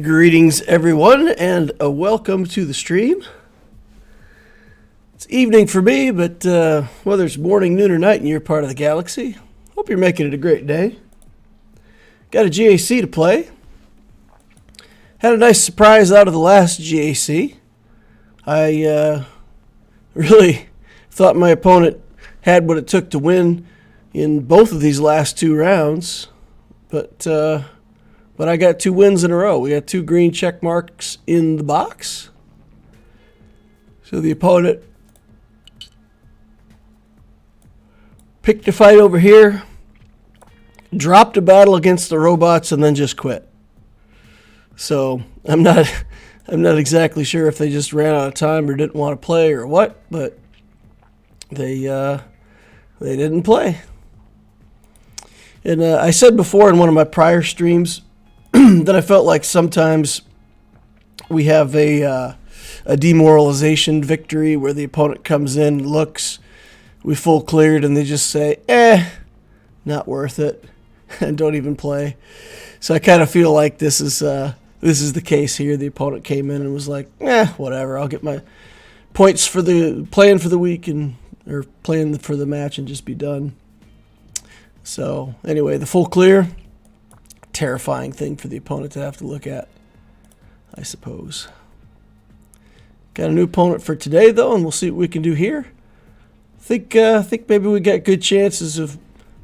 Greetings, everyone, and a welcome to the stream. It's evening for me, but whether it's morning, noon, or night in your part of the galaxy, hope you're making it a great day. Got a GAC to play. Had a nice surprise out of the last GAC. I really thought my opponent had what it took to win in both of these last two rounds, but I got two wins in a row. We got two green check marks in the box. So the opponent picked a fight over here, dropped a battle against the robots, and then just quit. So I'm not exactly sure if they just ran out of time or didn't want to play or what, but they didn't play. And I said before in one of my prior streams that I felt like sometimes we have a demoralization victory where the opponent comes in, looks, we full cleared, and they just say, not worth it, and don't even play. So I kind of feel like this is the case here. The opponent came in and was like, whatever, I'll get my points for the playing for the week or playing for the match and just be done. So anyway, the full clear. Terrifying thing for the opponent to have to look at, I suppose. Got a new opponent for today, though, and we'll see what we can do here. Think maybe we got good chances of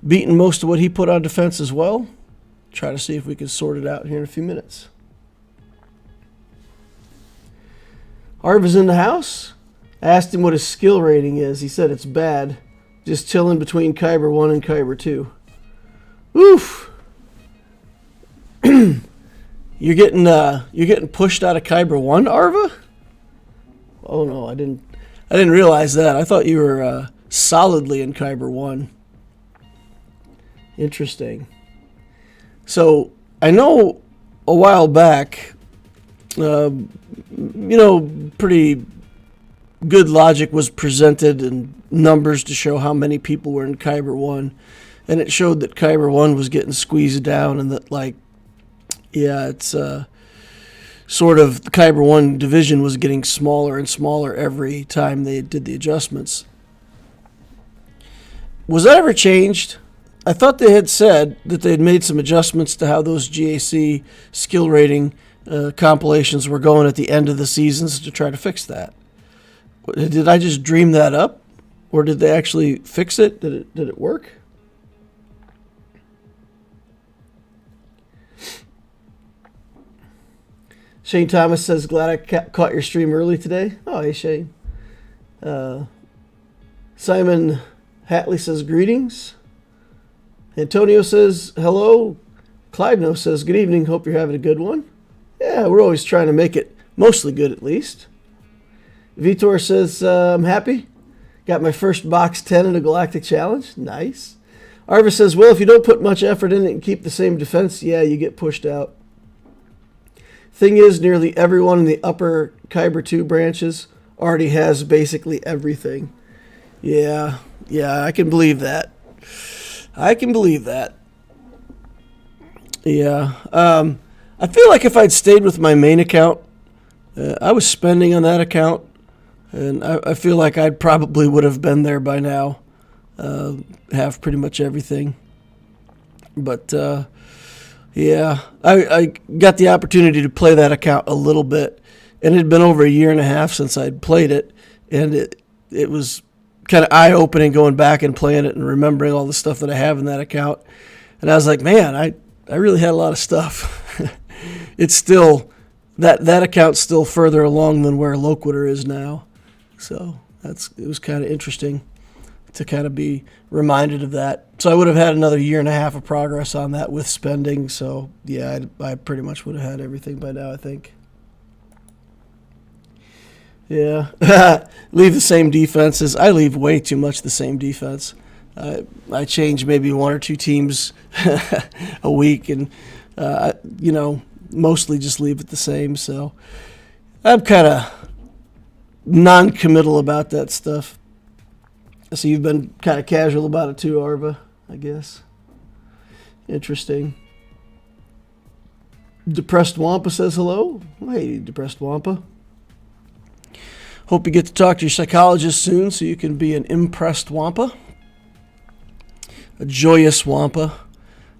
beating most of what he put on defense as well. Try to see if we can sort it out here in a few minutes. Arva's in the house. I asked him what his skill rating is. He said it's bad. Just chilling between Kyber 1 and Kyber 2. Oof! You're getting pushed out of Kyber 1, Arva? Oh no, I didn't realize that. I thought you were solidly in Kyber 1. Interesting. So I know a while back, pretty good logic was presented and numbers to show how many people were in Kyber 1, and it showed that Kyber 1 was getting squeezed down, and that it's sort of the Kyber 1 division was getting smaller and smaller every time they did the adjustments. Was that ever changed? I thought they had said that they had made some adjustments to how those GAC skill rating compilations were going at the end of the seasons to try to fix that. Did I just dream that up? Or did they actually fix it? Did it work? Shane Thomas says, glad I caught your stream early today. Oh, hey, Shane. Simon Hatley says, greetings. Antonio says, hello. Clydno says, good evening. Hope you're having a good one. Yeah, we're always trying to make it mostly good at least. Vitor says, I'm happy. Got my first box 10 in a Galactic Challenge. Nice. Arva says, well, if you don't put much effort in it and keep the same defense, yeah, you get pushed out. Thing is, nearly everyone in the upper Kyber 2 branches already has basically everything. Yeah, I can believe that. Yeah. I feel like if I'd stayed with my main account, I was spending on that account, and I feel like I probably would have been there by now, have pretty much everything. But yeah, I got the opportunity to play that account a little bit, and it had been over a year and a half since I'd played it, and it was kind of eye-opening going back and playing it and remembering all the stuff that I have in that account. And I was like, man, I really had a lot of stuff. It's still, that account's still further along than where Loquitur is now. So it was kind of interesting to kind of be reminded of that. So I would have had another year and a half of progress on that with spending. So yeah, I pretty much would have had everything by now, I think. Yeah. Leave the same defenses. I leave way too much the same defense. I change maybe one or two teams a week, and mostly just leave it the same. So I'm kind of non-committal about that stuff. So you've been kind of casual about it too, Arva, I guess. Interesting. Depressed Wampa says hello. Hey, Depressed Wampa. Hope you get to talk to your psychologist soon so you can be an impressed Wampa. A joyous Wampa.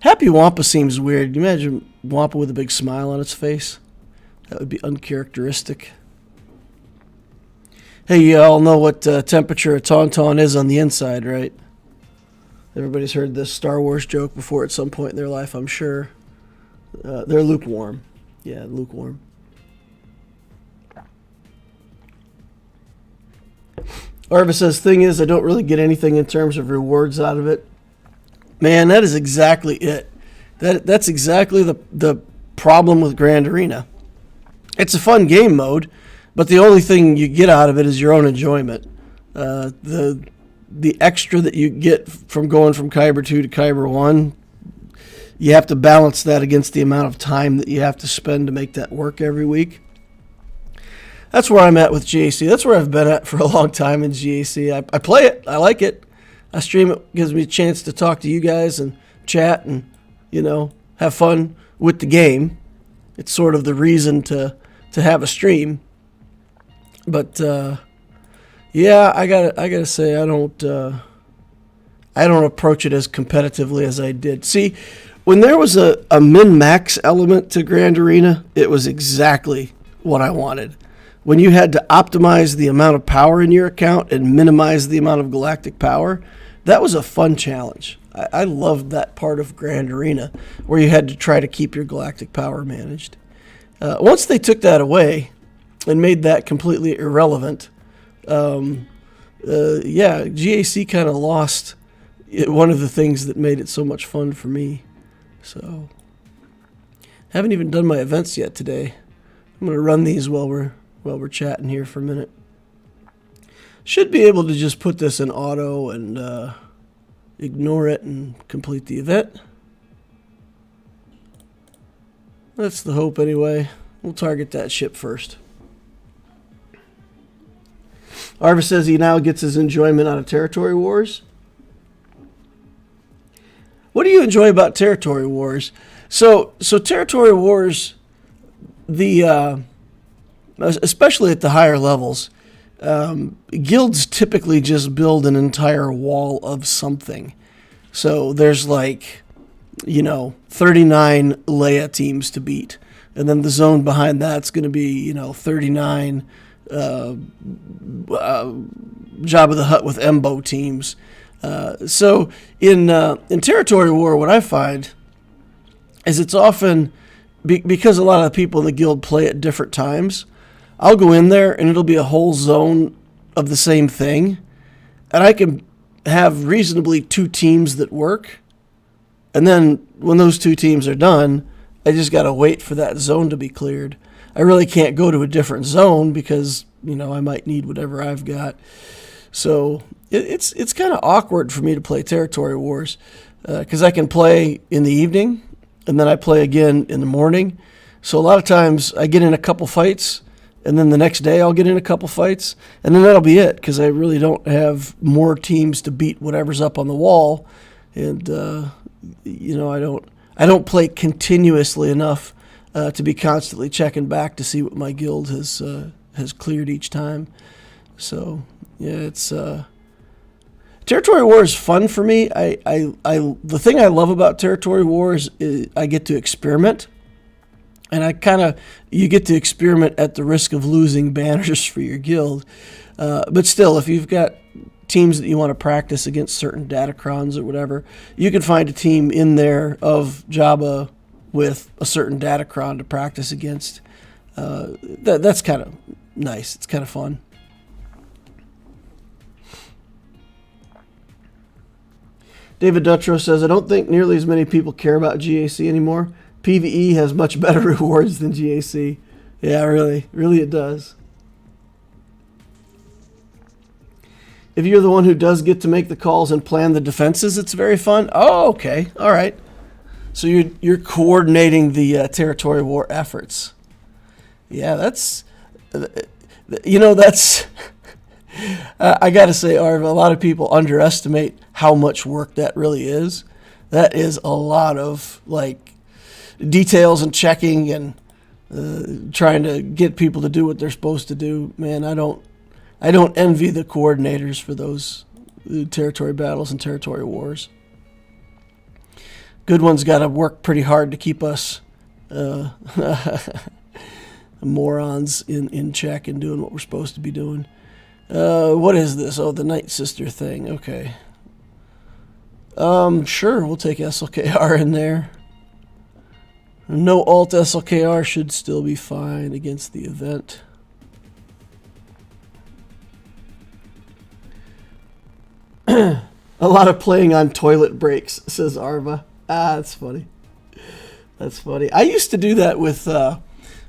Happy Wampa seems weird. Can you imagine Wampa with a big smile on its face? That would be uncharacteristic. Hey, you all know what temperature a tauntaun is on the inside, right? Everybody's heard this Star Wars joke before at some point in their life, I'm sure. They're lukewarm. Yeah, lukewarm. Arva says, thing is, I don't really get anything in terms of rewards out of it. Man, that is exactly it. That's exactly the problem with Grand Arena. It's a fun game mode, but the only thing you get out of it is your own enjoyment. The extra that you get from going from Kyber 2 to Kyber 1, you have to balance that against the amount of time that you have to spend to make that work every week. That's where I'm at with GAC. That's where I've been at for a long time in GAC. I play it. I like it. I stream it. Gives me a chance to talk to you guys and chat and, have fun with the game. It's sort of the reason to have a stream. But, yeah, I gotta say I don't approach it as competitively as I did. See, when there was a min-max element to Grand Arena, it was exactly what I wanted. When you had to optimize the amount of power in your account and minimize the amount of galactic power, that was a fun challenge. I loved that part of Grand Arena where you had to try to keep your galactic power managed. Once they took that away and made that completely irrelevant, GAC kind of lost one of the things that made it so much fun for me. So, haven't even done my events yet today. I'm going to run these while we're chatting here for a minute. Should be able to just put this in auto and ignore it and complete the event. That's the hope anyway. We'll target that ship first. Arva says he now gets his enjoyment out of Territory Wars. What do you enjoy about Territory Wars? So Territory Wars, especially at the higher levels, guilds typically just build an entire wall of something. So there's 39 Leia teams to beat. And then the zone behind that's going to be, 39 Jabba the Hutt with Embo teams. So in Territory War, what I find is it's often, because a lot of the people in the guild play at different times, I'll go in there and it'll be a whole zone of the same thing. And I can have reasonably two teams that work. And then when those two teams are done, I just got to wait for that zone to be cleared. I really can't go to a different zone because, I might need whatever I've got. So it's kind of awkward for me to play Territory Wars because I can play in the evening and then I play again in the morning. So a lot of times I get in a couple fights and then the next day I'll get in a couple fights and then that'll be it because I really don't have more teams to beat whatever's up on the wall. And, I don't play continuously enough to be constantly checking back to see what my guild has cleared each time. So yeah, it's Territory War is fun for me. The thing I love about Territory Wars is I get to experiment, and you get to experiment at the risk of losing banners for your guild. But still, if you've got teams that you want to practice against certain datacrons or whatever, you can find a team in there of Jabba with a certain datacron to practice against. That's kind of nice. It's kind of fun. David Dutrow says, I don't think nearly as many people care about GAC anymore. PvE has much better rewards than GAC. Yeah, really it does. If you're the one who does get to make the calls and plan the defenses, it's very fun. Oh, okay. All right. So you're coordinating the Territory War efforts. Yeah, that's I got to say, Arv, a lot of people underestimate how much work that really is. That is a lot of details and checking and trying to get people to do what they're supposed to do. Man, I don't envy the coordinators for those territory battles and territory wars. Good ones got to work pretty hard to keep us morons in check and doing what we're supposed to be doing. What is this? Oh, the Night Sister thing. Okay. Sure, we'll take SLKR in there. No alt SLKR should still be fine against the event. A lot of playing on toilet breaks, says Arva. That's funny. That's funny. I used to do that with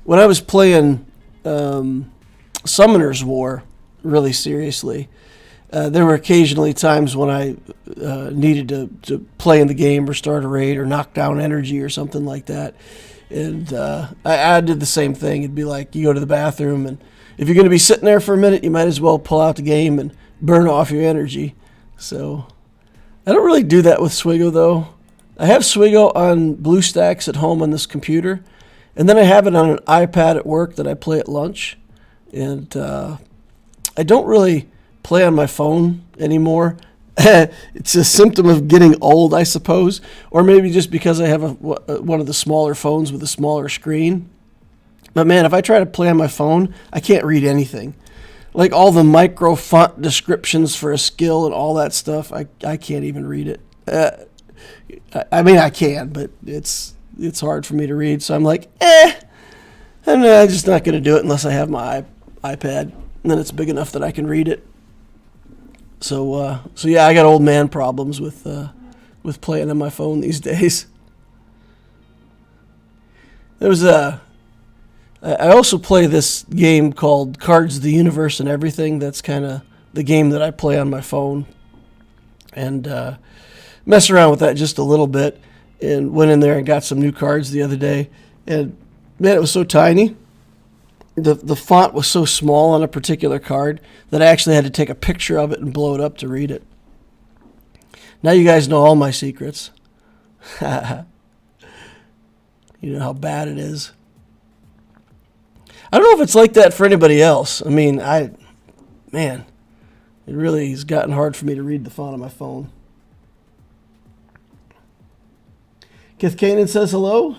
when I was playing Summoner's War really seriously. There were occasionally times when I needed to play in the game or start a raid or knock down energy or something like that. And I did the same thing. It'd be like you go to the bathroom, and if you're going to be sitting there for a minute, you might as well pull out the game and burn off your energy. So I don't really do that with Swgoh, though. I have Swgoh on BlueStacks at home on this computer, and then I have it on an iPad at work that I play at lunch. And I don't really play on my phone anymore. It's a symptom of getting old, I suppose, or maybe just because I have one of the smaller phones with a smaller screen. But man, if I try to play on my phone, I can't read anything. Like all the micro font descriptions for a skill and all that stuff, I can't even read it. I mean, I can, but it's hard for me to read. So I'm like, I'm just not going to do it unless I have my iPad, and then it's big enough that I can read it. So yeah, I got old man problems with playing on my phone these days. I also play this game called Cards of the Universe and Everything. That's kind of the game that I play on my phone, and mess around with that just a little bit. And went in there and got some new cards the other day, and man, it was so tiny. The font was so small on a particular card that I actually had to take a picture of it and blow it up to read it. Now you guys know all my secrets. You know how bad it is. I don't know if it's like that for anybody else. I mean, it really has gotten hard for me to read the font on my phone. Kith Kanan says hello.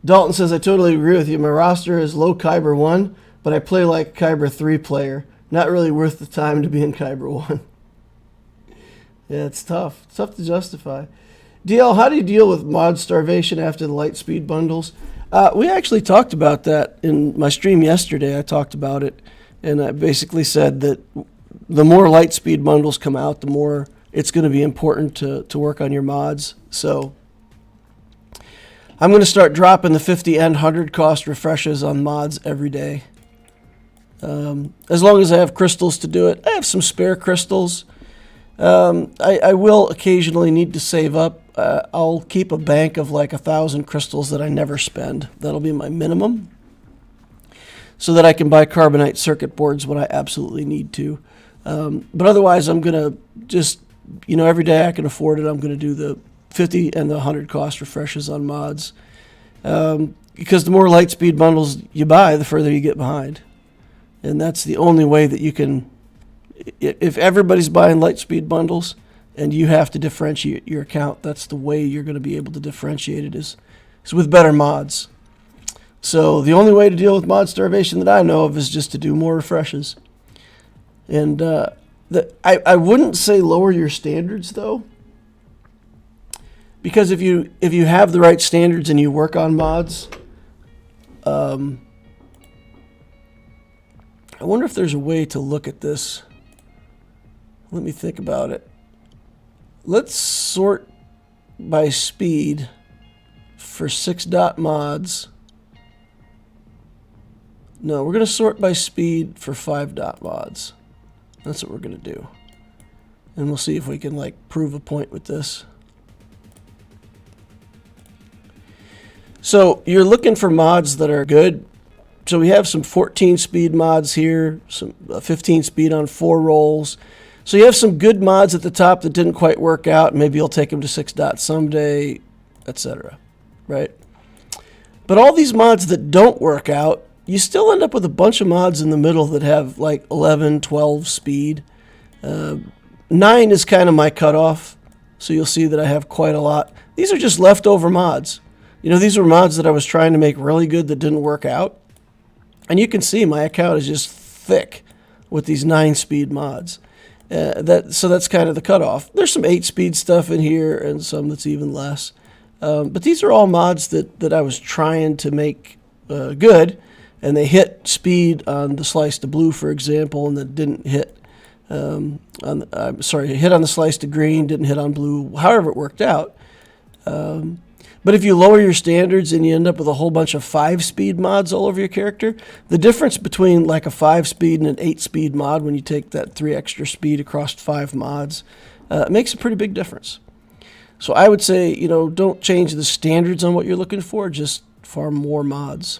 Dalton says, I totally agree with you. My roster is low Kyber 1, but I play like Kyber 3 player. Not really worth the time to be in Kyber 1. Yeah, it's tough. It's tough to justify. DL, how do you deal with mod starvation after the light speed bundles? We actually talked about that in my stream yesterday. I talked about it, and I basically said that the more light speed bundles come out, the more it's going to be important to work on your mods. So I'm going to start dropping the 50 and 100 cost refreshes on mods every day. As long as I have crystals to do it. I have some spare crystals. I will occasionally need to save up. I'll keep a bank of like 1,000 crystals that I never spend. That'll be my minimum, so that I can buy carbonite circuit boards when I absolutely need to. But otherwise, I'm going to just, every day I can afford it, I'm going to do the 50 and the 100 cost refreshes on mods, because the more light speed bundles you buy, the further you get behind. And that's the only way that you can, if everybody's buying light speed bundles and you have to differentiate your account, that's the way you're going to be able to differentiate it is with better mods. So the only way to deal with mod starvation that I know of is just to do more refreshes. And I wouldn't say lower your standards, though. Because if you have the right standards and you work on mods, I wonder if there's a way to look at this. Let me think about it. Let's sort by speed for 6-dot mods. No, we're going to sort by speed for 5-dot mods. That's what we're going to do. And we'll see if we can prove a point with this. So you're looking for mods that are good. So we have some 14 speed mods here, some 15 speed on 4 rolls. So you have some good mods at the top that didn't quite work out. Maybe you'll take them to 6 dot someday. etc. Right? But all these mods that don't work out, you still end up with a bunch of mods in the middle that have like 11, 12 speed. 9 is kind of my cutoff, so you'll see that I have quite a lot. These are just leftover mods. These were mods that I was trying to make really good that didn't work out. And you can see my account is just thick with these 9-speed mods. So that's kind of the cutoff. There's some 8-speed stuff in here and some that's even less. But these are all mods that I was trying to make good, and they hit speed on the slice to blue, for example, and that didn't hit hit on the slice to green, didn't hit on blue, however it worked out. But if you lower your standards and you end up with a whole bunch of 5-speed mods all over your character, the difference between like a 5-speed and an 8-speed mod, when you take that 3 extra speed across 5 mods, makes a pretty big difference. So I would say, don't change the standards on what you're looking for, just farm more mods.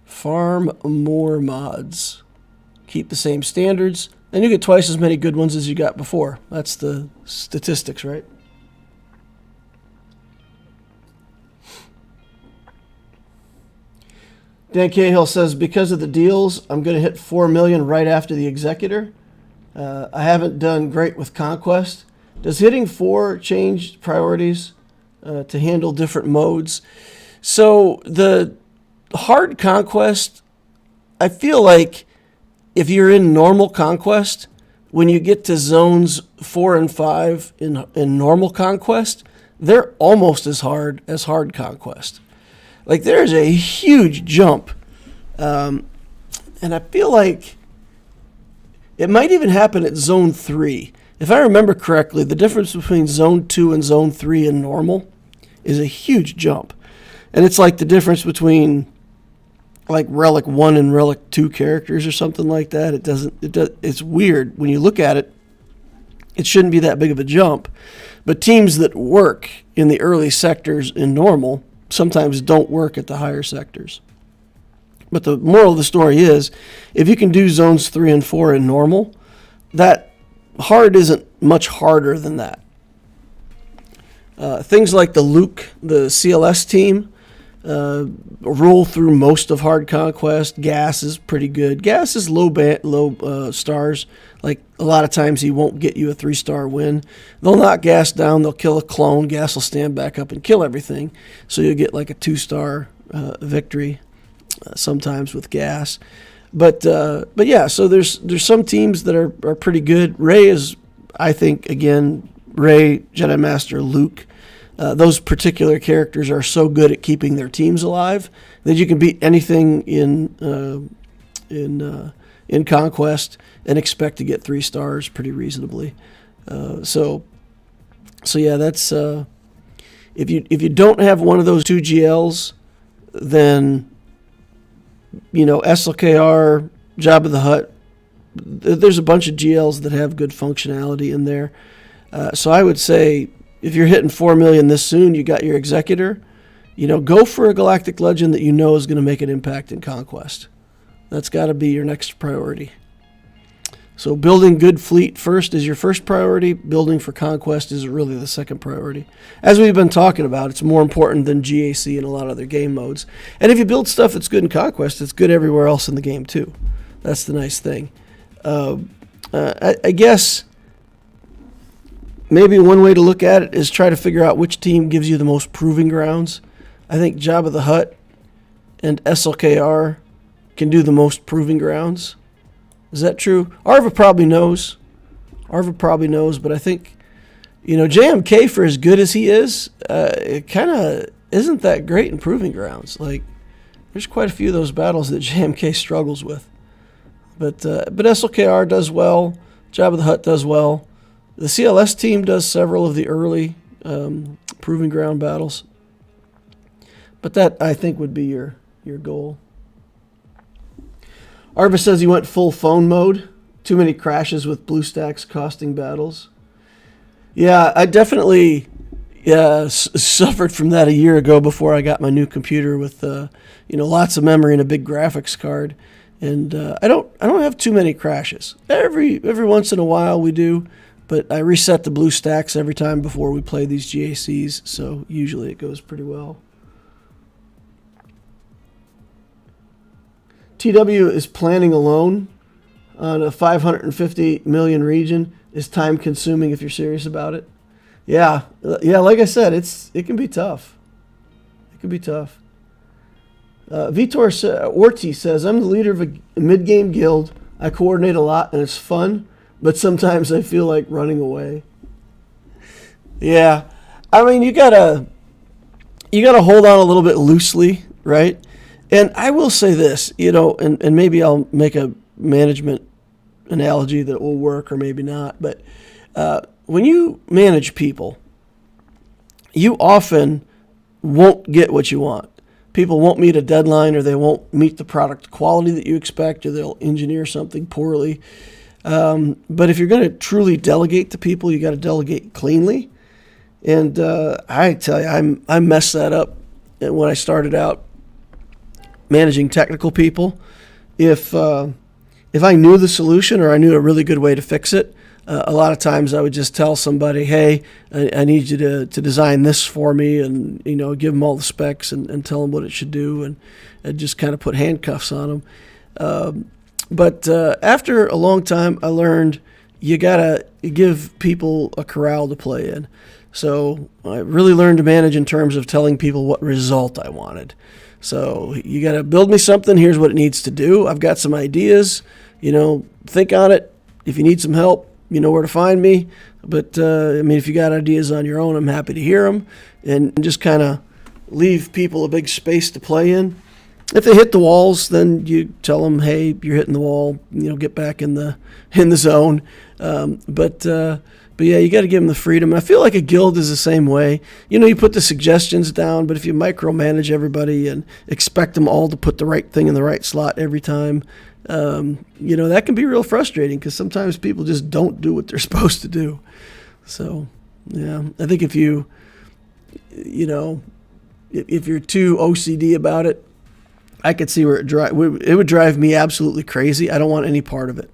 Farm more mods. Keep the same standards, and you get twice as many good ones as you got before. That's the statistics, right? Dan Cahill says, because of the deals, I'm going to hit 4 million right after the Executor. I haven't done great with Conquest. Does hitting 4 change priorities to handle different modes? So the hard Conquest, I feel like if you're in normal Conquest, when you get to zones 4 and 5 in normal Conquest, they're almost as hard Conquest. Like, there's a huge jump. And I feel like it might even happen at Zone 3. If I remember correctly, the difference between Zone 2 and Zone 3 in normal is a huge jump. And it's like the difference between like Relic 1 and Relic 2 characters or something like that. It's weird. When you look at it, it shouldn't be that big of a jump. But teams that work in the early sectors in normal sometimes don't work at the higher sectors. But the moral of the story is, if you can do zones 3 and 4 in normal, that hard isn't much harder than that. Things like the Luke, the CLS team, roll through most of hard Conquest. Gas is pretty good. Gas is low stars. Like, a lot of times he won't get you a 3-star win. They'll knock Gas down. They'll kill a clone. Gas will stand back up and kill everything. So you'll get like a 2-star victory sometimes with Gas. But yeah, so there's some teams that are pretty good. Rey is, I think, again, Rey, Jedi Master, Luke. Those particular characters are so good at keeping their teams alive that you can beat anything in Conquest and expect to get 3 stars pretty reasonably. So yeah, that's if you don't have one of those 2 GLs, then SLKR, Jabba the Hutt. There's a bunch of GLs that have good functionality in there. So I would say, if you're hitting 4 million this soon, you got your Executor, go for a Galactic Legend that is going to make an impact in Conquest. That's got to be your next priority. So building good fleet first is your first priority. Building for Conquest is really the second priority. As we've been talking about, it's more important than GAC and a lot of other game modes. And if you build stuff that's good in Conquest, it's good everywhere else in the game too. That's the nice thing. I guess maybe one way to look at it is try to figure out which team gives you the most proving grounds. I think Jabba the Hutt and SLKR can do the most proving grounds. Is that true? Arva probably knows, but I think, JMK, for as good as he is, it kind of isn't that great in proving grounds. Like, there's quite a few of those battles that JMK struggles with. But SLKR does well. Jabba the Hutt does well. The CLS team does several of the early proving ground battles. But that, I think, would be your goal. Arva says he went full phone mode. Too many crashes with BlueStacks costing battles. Yeah, I definitely suffered from that a year ago before I got my new computer with lots of memory and a big graphics card. And I don't have too many crashes. Every once in a while we do, But I reset the blue stacks every time before we play these GACs, so usually it goes pretty well. TW is planning alone on a 550 million region is time consuming if you're serious about it. Yeah, like I said, it can be tough. It can be tough. Vitor Orti says, I'm the leader of a mid-game guild. I coordinate a lot and it's fun, but sometimes I feel like running away. Yeah, I mean, you gotta hold on a little bit loosely, right? And I will say this, and maybe I'll make a management analogy that will work or maybe not, but when you manage people, you often won't get what you want. People won't meet a deadline, or they won't meet the product quality that you expect, or they'll engineer something poorly. But if you're going to truly delegate to people, you got to delegate cleanly. And I tell you, I messed that up when I started out managing technical people. If I knew the solution or I knew a really good way to fix it, a lot of times I would just tell somebody, hey, I need you to design this for me, and give them all the specs and tell them what it should do, and just kind of put handcuffs on them. But after a long time, I learned you got to give people a corral to play in. So I really learned to manage in terms of telling people what result I wanted. So you got to build me something. Here's what it needs to do. I've got some ideas. Think on it. If you need some help, you know where to find me. But, if you got ideas on your own, I'm happy to hear them. And just kind of leave people a big space to play in. If they hit the walls, then you tell them, hey, you're hitting the wall, get back in the zone. But yeah, you got to give them the freedom. And I feel like a guild is the same way. You put the suggestions down, but if you micromanage everybody and expect them all to put the right thing in the right slot every time, that can be real frustrating, because sometimes people just don't do what they're supposed to do. So, yeah, I think if you're too OCD about it, I could see where it would drive me absolutely crazy. I don't want any part of it.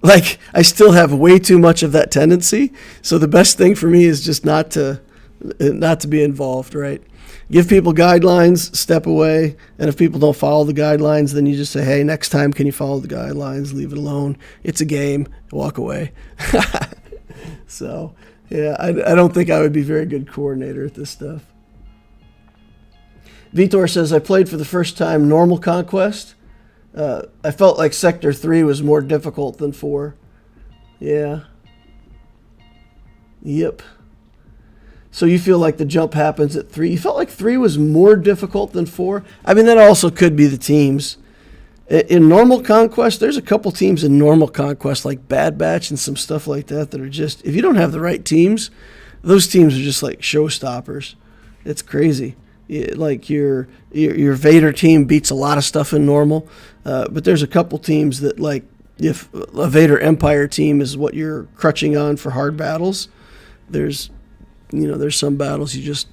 Like, I still have way too much of that tendency. So the best thing for me is just not to be involved, right? Give people guidelines, step away. And if people don't follow the guidelines, then you just say, hey, next time, can you follow the guidelines? Leave it alone. It's a game. Walk away. So, yeah, I don't think I would be a very good coordinator at this stuff. Vitor says, I played for the first time normal conquest. I felt like Sector 3 was more difficult than 4. Yeah. Yep. So you feel like the jump happens at 3. You felt like 3 was more difficult than 4? I mean, that also could be the teams. In normal conquest, there's a couple teams in normal conquest, like Bad Batch and some stuff like that are just, if you don't have the right teams, those teams are just like showstoppers. It's crazy. Like your Vader team beats a lot of stuff in normal, but there's a couple teams that, like, if a Vader Empire team is what you're crutching on for hard battles, there's some battles you just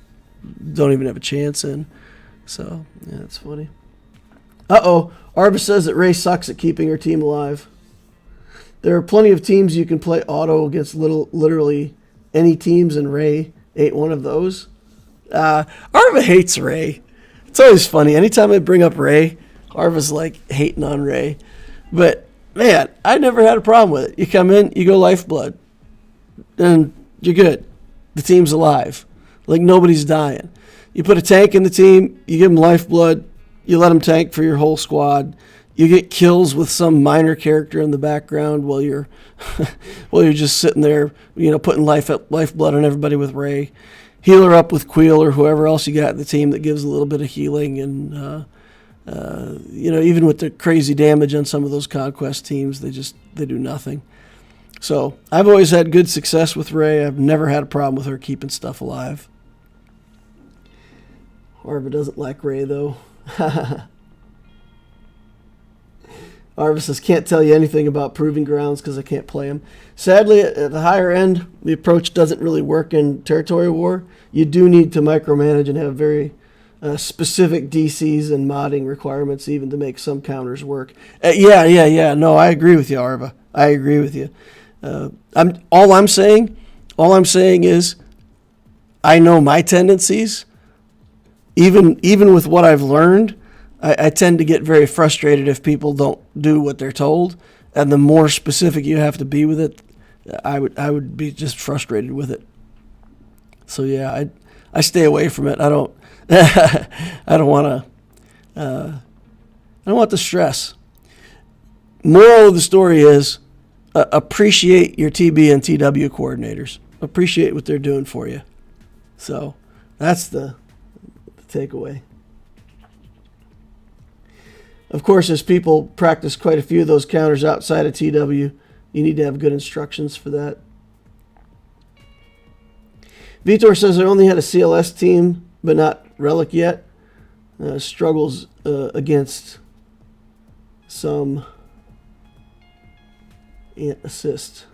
don't even have a chance in. So, yeah, it's funny. Arva says that Ray sucks at keeping her team alive. There are plenty of teams you can play auto against literally any teams, and Ray ain't one of those. Arva hates Ray. It's always funny. Anytime I bring up Ray, Arva's like hating on Ray. But, man, I never had a problem with it. You come in, you go Lifeblood, and you're good. The team's alive. Like, nobody's dying. You put a tank in the team, you give them Lifeblood, you let them tank for your whole squad. You get kills with some minor character in the background while you're just sitting there, putting lifeblood on everybody with Ray. Heal her up with Queel or whoever else you got in the team that gives a little bit of healing. And, even with the crazy damage on some of those conquest teams, they do nothing. So I've always had good success with Ray. I've never had a problem with her keeping stuff alive. Arva doesn't like Ray, though. Arva says, can't tell you anything about Proving Grounds because I can't play them. Sadly, at the higher end, the approach doesn't really work in Territory War. You do need to micromanage and have very specific DCs and modding requirements even to make some counters work. Yeah. No, I agree with you, Arva. I agree with you. All I'm saying is I know my tendencies. Even with what I've learned, I tend to get very frustrated if people don't do what they're told. And the more specific you have to be with it, I would be just frustrated with it. So yeah, I stay away from it. I don't I don't want to. I don't want the stress. Moral of the story is appreciate your TB and TW coordinators. Appreciate what they're doing for you. So that's the takeaway. Of course, as people practice quite a few of those counters outside of TW, you need to have good instructions for that. Vitor says I only had a CLS team, but not Relic yet. Struggles against some assist.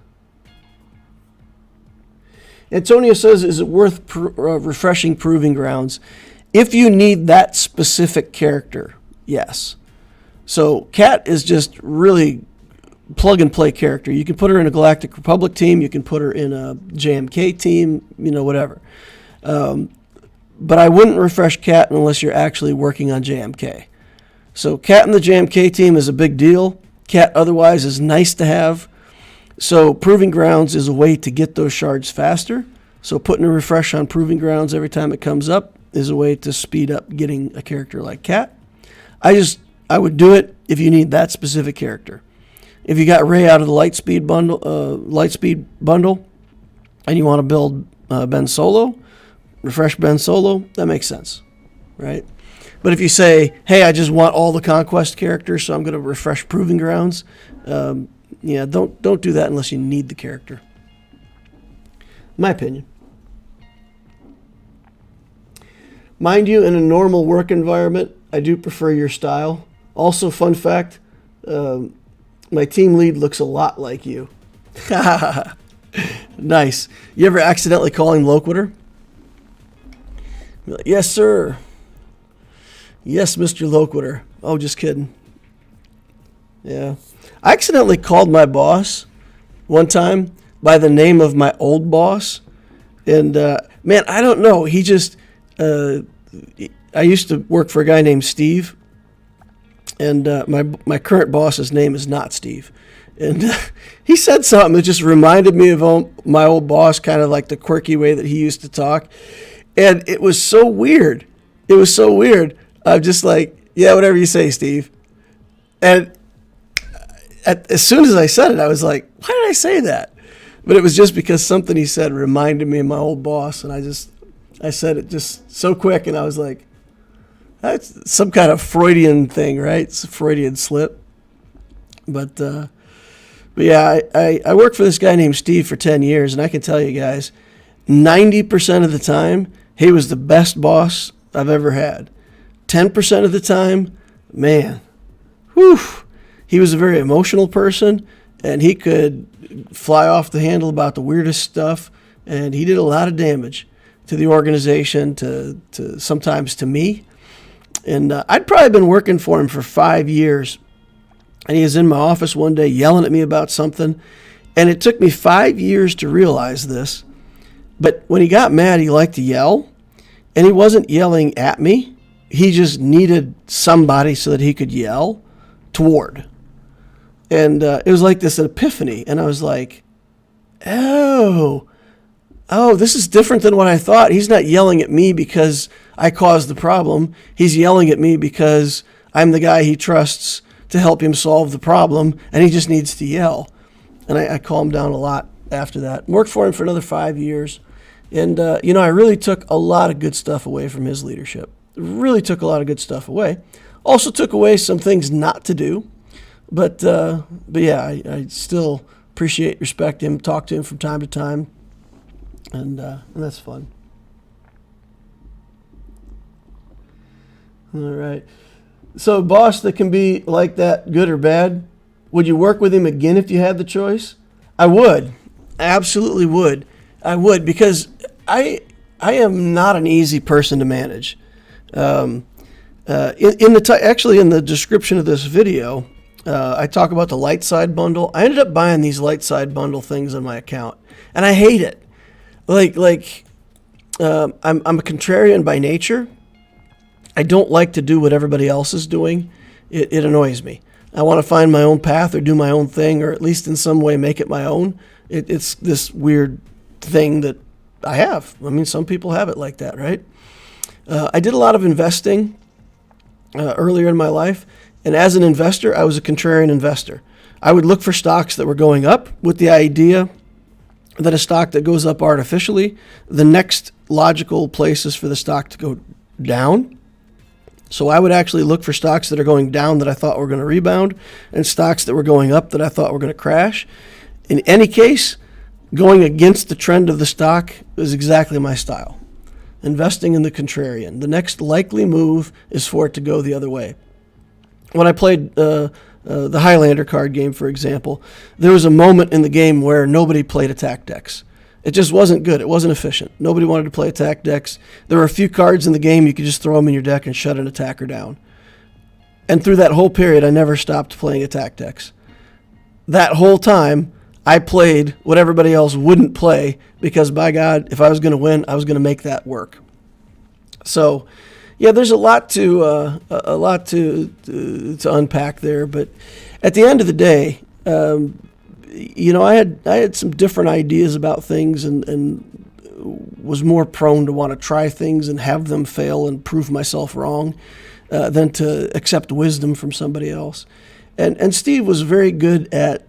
Antonio says, is it worth refreshing Proving Grounds? If you need that specific character, yes. So Kat is just really plug and play character. You can put her in a Galactic Republic team. You can put her in a JMK team, whatever. But I wouldn't refresh Kat unless you're actually working on JMK. So Kat in the JMK team is a big deal. Kat otherwise is nice to have. So Proving Grounds is a way to get those shards faster. So putting a refresh on Proving Grounds every time it comes up is a way to speed up getting a character like Kat. I would do it if you need that specific character. If you got Rey out of the Lightspeed bundle, and you want to build Ben Solo, refresh Ben Solo, that makes sense, right? But if you say, hey, I just want all the Conquest characters, so I'm going to refresh Proving Grounds, don't do that unless you need the character. My opinion. Mind you, in a normal work environment, I do prefer your style. Also, fun fact, my team lead looks a lot like you. Nice. You ever accidentally call him Loquitur? Be like, yes, sir. Yes, Mr. Loquitur. Oh, just kidding. Yeah. I accidentally called my boss one time by the name of my old boss. And, man, I don't know. He just, I used to work for a guy named Steve. And my current boss's name is not Steve. And he said something that just reminded me of my old boss, kind of like the quirky way that he used to talk. And it was so weird. It was so weird. I'm just like, yeah, whatever you say, Steve. And as soon as I said it, I was like, why did I say that? But it was just because something he said reminded me of my old boss. And I said it just so quick. And I was like, that's some kind of Freudian thing, right? It's a Freudian slip. But yeah, I worked for this guy named Steve for 10 years, and I can tell you guys, 90% of the time, he was the best boss I've ever had. 10% of the time, man, whew, he was a very emotional person, and he could fly off the handle about the weirdest stuff, and he did a lot of damage to the organization, to sometimes to me. And I'd probably been working for him for 5 years. And he was in my office one day yelling at me about something. And it took me 5 years to realize this. But when he got mad, he liked to yell. And he wasn't yelling at me. He just needed somebody so that he could yell toward. And it was like this epiphany. And I was like, oh, this is different than what I thought. He's not yelling at me because I caused the problem. He's yelling at me because I'm the guy he trusts to help him solve the problem, and he just needs to yell. And I calmed down a lot after that. Worked for him for another 5 years. And, I really took a lot of good stuff away from his leadership. Really took a lot of good stuff away. Also took away some things not to do. But yeah, I still appreciate, respect him, talk to him from time to time. And that's fun. All right. So a boss that can be like that, good or bad, would you work with him again if you had the choice? I would. I absolutely would. I would, because I am not an easy person to manage. Actually in the description of this video, I talk about the light side bundle. I ended up buying these light side bundle things on my account, and I hate it. I'm a contrarian by nature. I don't like to do what everybody else is doing. It annoys me. I want to find my own path or do my own thing, or at least in some way make it my own. It's this weird thing that I have. I mean, some people have it like that, right? I did a lot of investing earlier in my life, and as an investor, I was a contrarian investor. I would look for stocks that were going up with the idea that a stock that goes up artificially, the next logical place is for the stock to go down. So I would actually look for stocks that are going down that I thought were going to rebound, and stocks that were going up that I thought were going to crash. In any case, going against the trend of the stock is exactly my style. Investing in the contrarian. The next likely move is for it to go the other way. When I played the Highlander card game, for example, there was a moment in the game where nobody played attack decks. It just wasn't good. It wasn't efficient. Nobody wanted to play attack decks. There were a few cards in the game you could just throw them in your deck and shut an attacker down. And through that whole period, I never stopped playing attack decks. That whole time, I played what everybody else wouldn't play because, by God, if I was going to win, I was going to make that work. So, yeah, there's a lot to unpack there. But at the end of the day, I had some different ideas about things and was more prone to want to try things and have them fail and prove myself wrong than to accept wisdom from somebody else. And Steve was very good at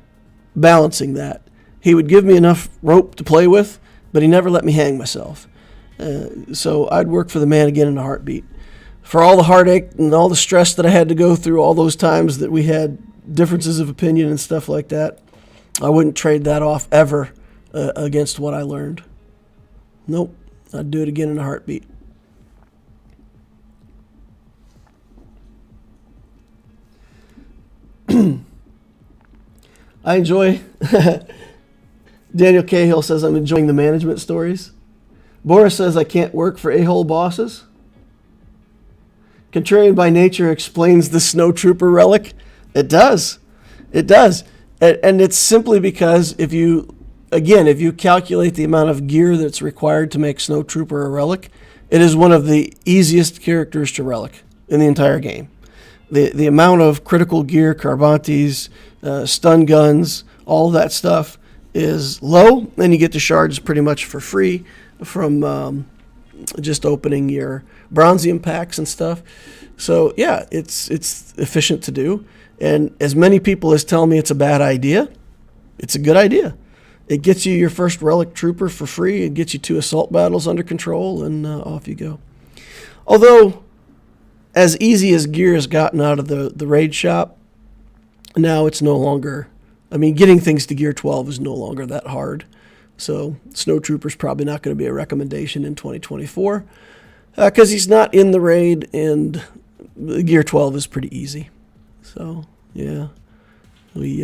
balancing that. He would give me enough rope to play with, but he never let me hang myself. So I'd work for the man again in a heartbeat. For all the heartache and all the stress that I had to go through, all those times that we had differences of opinion and stuff like that, I wouldn't trade that off ever against what I learned. Nope, I'd do it again in a heartbeat. I enjoy, Daniel Cahill says, I'm enjoying the management stories. Boris says, I can't work for a-hole bosses. Contrarian by nature explains the snow trooper relic. It does. It does. And it's simply because if you calculate the amount of gear that's required to make Snow Trooper a relic, it is one of the easiest characters to relic in the entire game. The amount of critical gear, Carbantes, stun guns, all that stuff is low, and you get the shards pretty much for free from just opening your Bronzium packs and stuff. So yeah, it's efficient to do. And as many people as tell me it's a bad idea, it's a good idea. It gets you your first relic trooper for free. It gets you 2 assault battles under control, and off you go. Although, as easy as gear has gotten out of the raid shop, now it's no longer, getting things to gear 12 is no longer that hard. So Snow Trooper's probably not going to be a recommendation in 2024 because he's not in the raid, and gear 12 is pretty easy. So yeah, we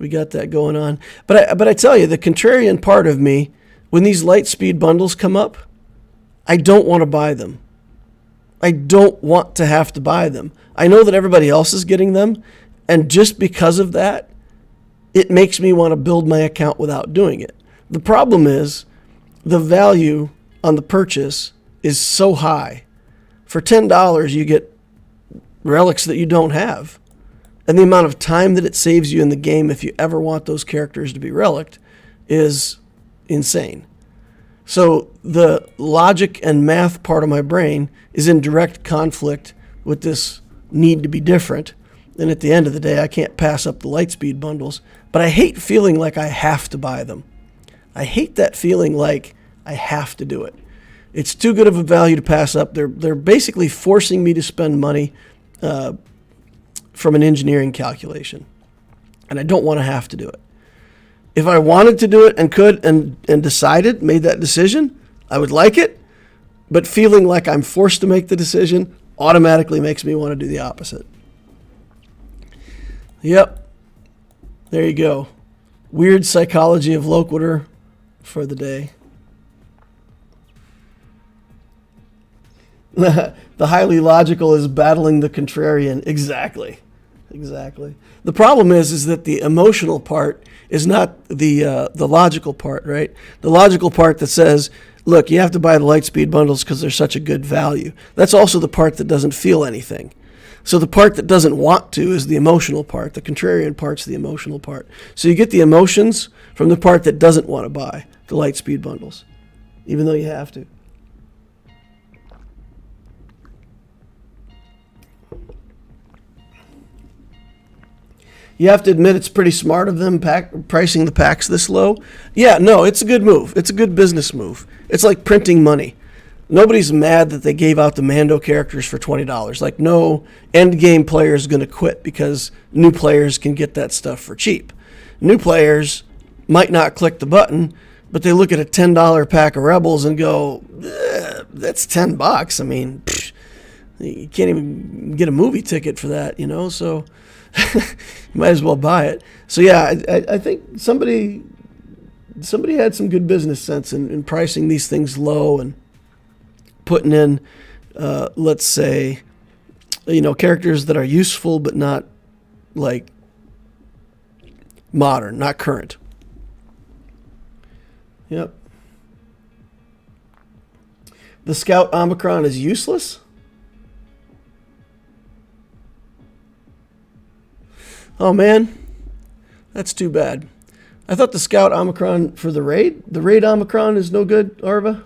got that going on. But I tell you, the contrarian part of me, when these light speed bundles come up, I don't want to buy them. I don't want to have to buy them. I know that everybody else is getting them, and just because of that, it makes me want to build my account without doing it. The problem is the value on the purchase is so high. For $10, you get relics that you don't have. And the amount of time that it saves you in the game if you ever want those characters to be reliced is insane. So the logic and math part of my brain is in direct conflict with this need to be different. And at the end of the day, I can't pass up the Lightspeed bundles. But I hate feeling like I have to buy them. I hate that feeling like I have to do it. It's too good of a value to pass up. They're basically forcing me to spend money from an engineering calculation. And I don't want to have to do it. If I wanted to do it and could and decided, made that decision, I would like it. But feeling like I'm forced to make the decision automatically makes me want to do the opposite. Yep. There you go. Weird psychology of Loquitur for the day. The highly logical is battling the contrarian. Exactly. Exactly. The problem is that the emotional part is not the logical part, right? The logical part that says, look, you have to buy the Lightspeed bundles because they're such a good value. That's also the part that doesn't feel anything. So the part that doesn't want to is the emotional part. The contrarian part's the emotional part. So you get the emotions from the part that doesn't want to buy the Lightspeed bundles, even though you have to. You have to admit it's pretty smart of them pricing the packs this low. Yeah, no, it's a good move. It's a good business move. It's like printing money. Nobody's mad that they gave out the Mando characters for $20. Like, no end game player is going to quit because new players can get that stuff for cheap. New players might not click the button, but they look at a $10 pack of Rebels and go, that's $10. I mean, you can't even get a movie ticket for that, you know, so you might as well buy it. So yeah, I think somebody had some good business sense in pricing these things low and putting in, let's say, you know, characters that are useful but not like modern, not current. Yep. The Scout Omicron is useless? Oh man, that's too bad. I thought the Scout Omicron for the raid Omicron is no good, Arva.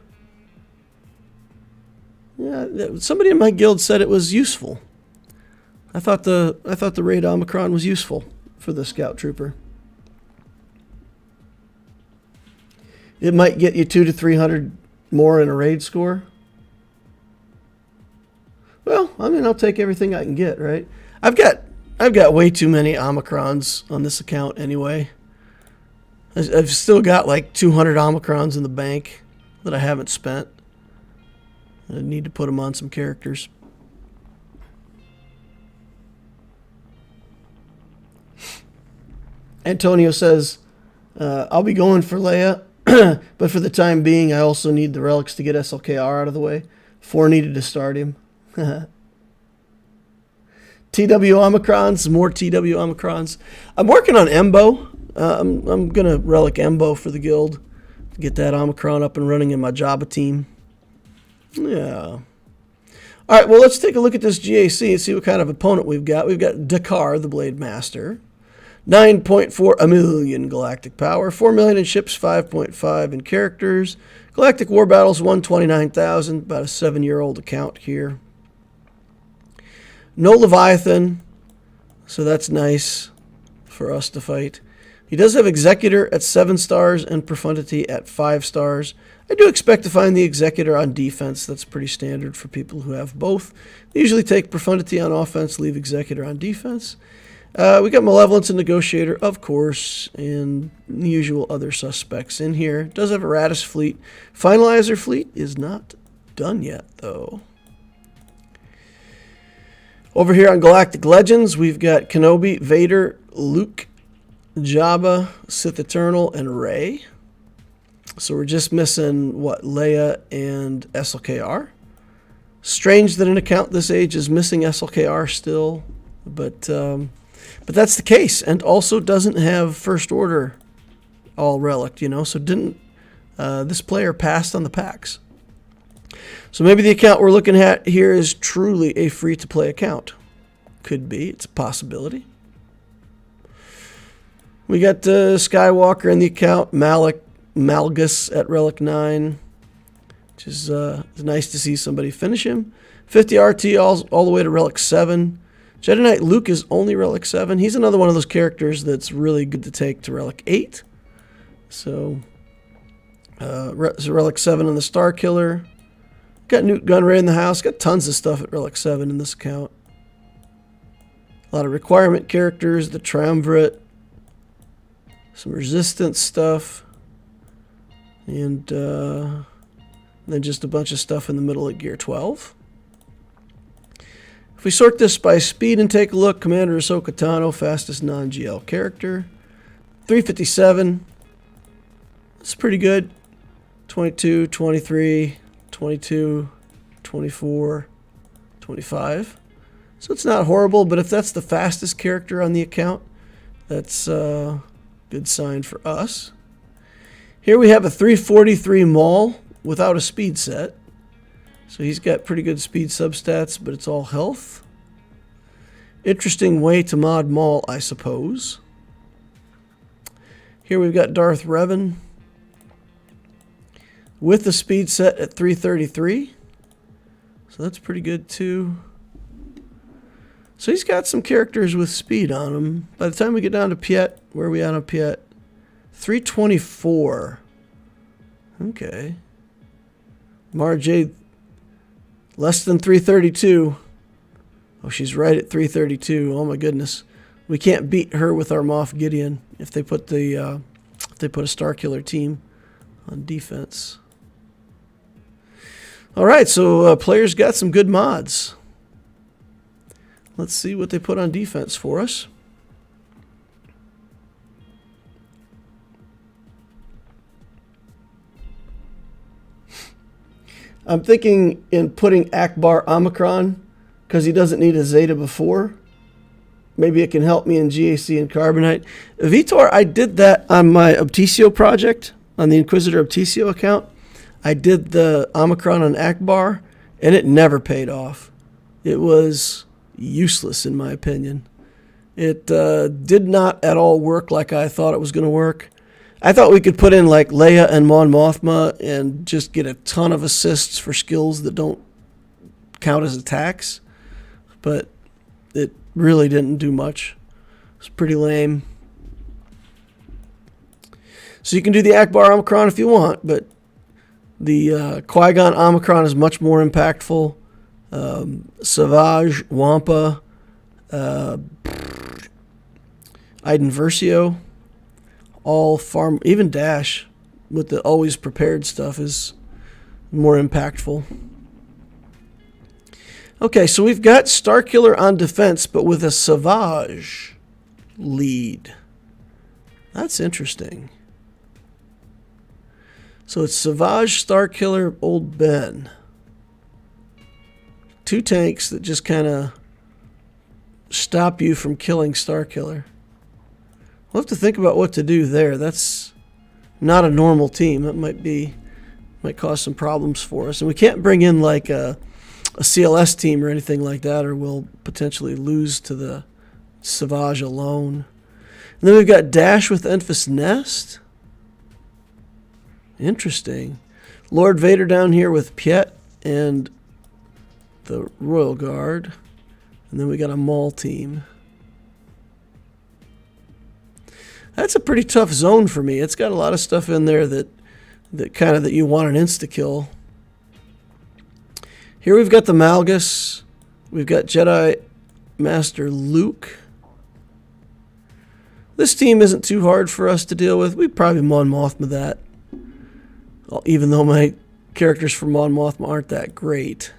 Yeah, somebody in my guild said it was useful. I thought the raid Omicron was useful for the Scout Trooper. It might get you 200 to 300 more in a raid score. Well, I mean, I'll take everything I can get, right? I've got way too many Omicrons on this account anyway. I've still got like 200 Omicrons in the bank that I haven't spent. I need to put them on some characters. Antonio says, I'll be going for Leia, but for the time being, I also need the relics to get SLKR out of the way. 4 needed to start him. TW Omicrons, more TW Omicrons. I'm working on Embo. I'm going to relic Embo for the guild to get that Omicron up and running in my Jabba team. Yeah. All right, well, let's take a look at this GAC and see what kind of opponent we've got. We've got Dakar, the Blade Master. 9.4 million galactic power, 4 million in ships, 5.5 in characters. Galactic War Battles, 129,000, about a 7-year-old account here. No Leviathan, so that's nice for us to fight. He does have Executor at 7 stars and Profundity at 5 stars. I do expect to find the Executor on defense. That's pretty standard for people who have both. They usually take Profundity on offense, leave Executor on defense. We got Malevolence and Negotiator, of course, and the usual other suspects in here. Does have a Raddus fleet. Finalizer fleet is not done yet, though. Over here on Galactic Legends, we've got Kenobi, Vader, Luke, Jabba, Sith Eternal, and Rey. So we're just missing, what, Leia and SLKR. Strange that an account this age is missing SLKR still, but that's the case, and also doesn't have First Order all relic, you know, so didn't this player passed on the packs. So maybe the account we're looking at here is truly a free-to-play account. Could be. It's a possibility. We got Skywalker in the account, Malgus at Relic 9, which is nice to see somebody finish him. 50 RT all the way to Relic 7. Jedi Knight Luke is only Relic 7. He's another one of those characters that's really good to take to Relic 8. So Relic 7 on the Star Killer. Got Newt Gunray in the house. Got tons of stuff at Relic 7 in this account. A lot of requirement characters. The Triumvirate. Some resistance stuff. And then just a bunch of stuff in the middle at Gear 12. If we sort this by speed and take a look, Commander Ahsoka Tano, fastest non-GL character. 357. That's pretty good. 22, 23, 22, 24, 25. So it's not horrible, but if that's the fastest character on the account, that's a good sign for us. Here we have a 343 Maul without a speed set. So he's got pretty good speed substats, but it's all health. Interesting way to mod Maul, I suppose. Here we've got Darth Revan with the speed set at 333. So that's pretty good too. So he's got some characters with speed on him. By the time we get down to Piet, where are we at on Piet? 324. Okay. Marjade, less than 332. Oh, she's right at 332. Oh my goodness. We can't beat her with our Moff Gideon if they put the a Starkiller team on defense. All right, so players got some good mods. Let's see what they put on defense for us. I'm thinking in putting Akbar Omicron, because he doesn't need a Zeta before. Maybe it can help me in GAC and Carbonite. Vitor, I did that on my Obtisio project, on the Inquisitor Obtisio account. I did the Omicron on Akbar, and it never paid off. It was useless, in my opinion. It did not at all work like I thought it was going to work. I thought we could put in like Leia and Mon Mothma and just get a ton of assists for skills that don't count as attacks, but it really didn't do much. It's pretty lame. So you can do the Akbar Omicron if you want, but the Qui-Gon Omicron is much more impactful. Savage, Wampa, Iden Versio, all farm, even Dash with the always prepared stuff is more impactful. Okay, so we've got Starkiller on defense, but with a Savage lead. That's interesting. So it's Savage, Starkiller, Old Ben. Two tanks that just kind of stop you from killing Starkiller. We'll have to think about what to do there. That's not a normal team. That might cause some problems for us. And we can't bring in like a CLS team or anything like that, or we'll potentially lose to the Savage alone. And then we've got Dash with Enfys Nest. Interesting. Lord Vader down here with Piet and the Royal Guard. And then we got a Maul team. That's a pretty tough zone for me. It's got a lot of stuff in there that you want an insta-kill. Here we've got the Malgus. We've got Jedi Master Luke. This team isn't too hard for us to deal with. We probably Mon Mothma that. Even though my characters for Mon Mothma aren't that great.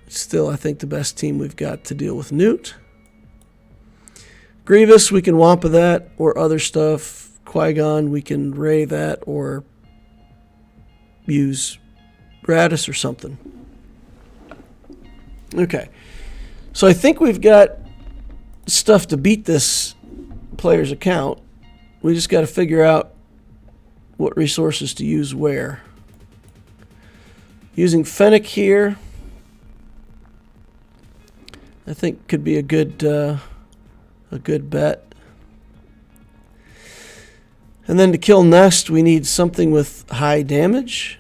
Still, I think the best team we've got to deal with Newt. Grievous, we can Wampa that or other stuff. Qui-Gon, we can Ray that or use Radis or something. Okay. So I think we've got stuff to beat this player's account. We just got to figure out what resources to use where. Using Fennec here, I think could be a good bet. And then to kill Nest, we need something with high damage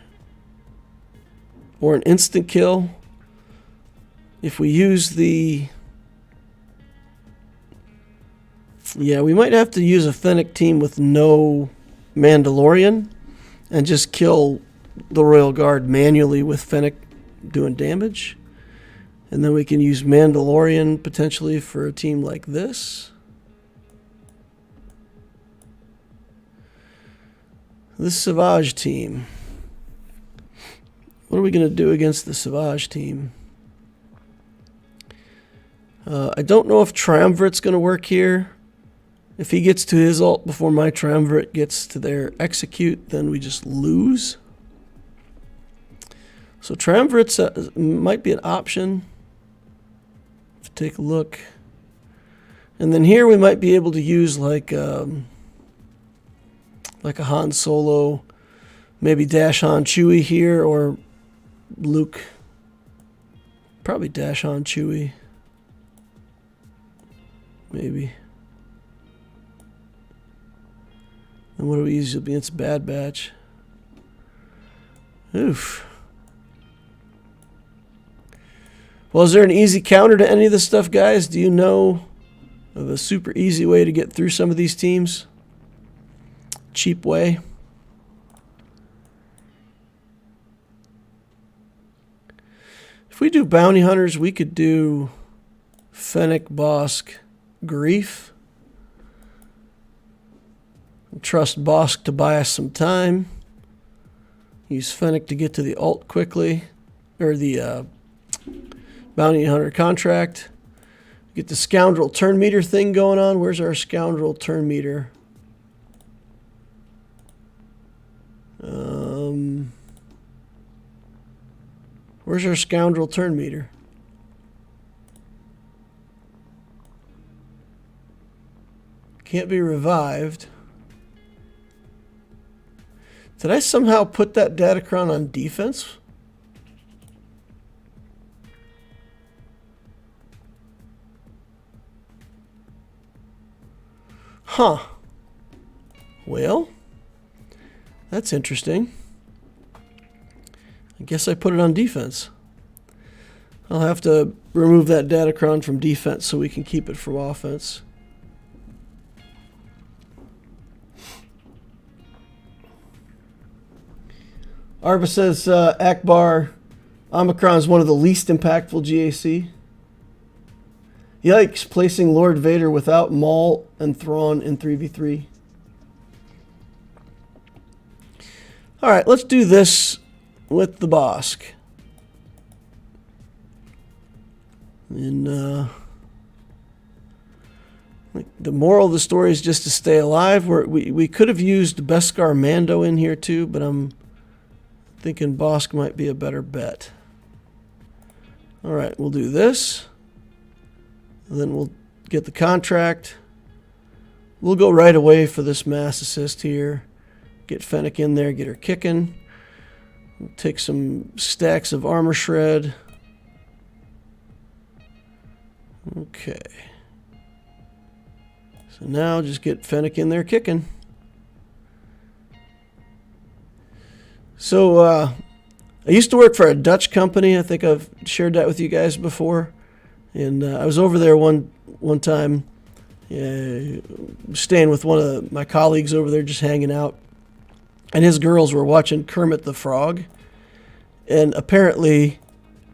or an instant kill. If we use the... Yeah, we might have to use a Fennec team with no Mandalorian and just kill the Royal Guard manually with Fennec doing damage. And then we can use Mandalorian potentially for a team like this. This Savage team. What are we going to do against the Savage team? I don't know if Triumvirate's going to work here. If he gets to his ult before my Triumvirate gets to their execute, then we just lose. So Triumvirates might be an option. take a look. And then here we might be able to use like a Han Solo, maybe Dash Han Chewie here, or Luke. Probably Dash Han Chewie. Maybe. And what do we use against Bad Batch? Oof. Well, is there an easy counter to any of this stuff, guys? Do you know of a super easy way to get through some of these teams? Cheap way? If we do bounty hunters, we could do Fennec, Bosk, Grief. Trust Bosk to buy us some time. Use Fennec to get to the alt quickly, or the bounty hunter contract. Get the scoundrel turn meter thing going on. Where's our scoundrel turn meter? Where's our scoundrel turn meter? Can't be revived. Did I somehow put that Datacron on defense? Huh. Well, that's interesting. I guess I put it on defense. I'll have to remove that Datacron from defense so we can keep it from offense. Arba says Akbar Omicron is one of the least impactful GAC. Yikes, placing Lord Vader without Maul and Thrawn in 3v3. Alright, let's do this with the Bosk. And the moral of the story is just to stay alive. We could have used Beskar Mando in here too, but I'm thinking Bosk might be a better bet. Alright, we'll do this. And then we'll get the contract. We'll go right away for this mass assist here. Get Fennec in there, get her kicking. We'll take some stacks of armor shred. Okay. So now just get Fennec in there kicking. So I used to work for a Dutch company. I think I've shared that with you guys before. And I was over there one time, staying with one of my colleagues over there, just hanging out. And his girls were watching Kermit the Frog. And apparently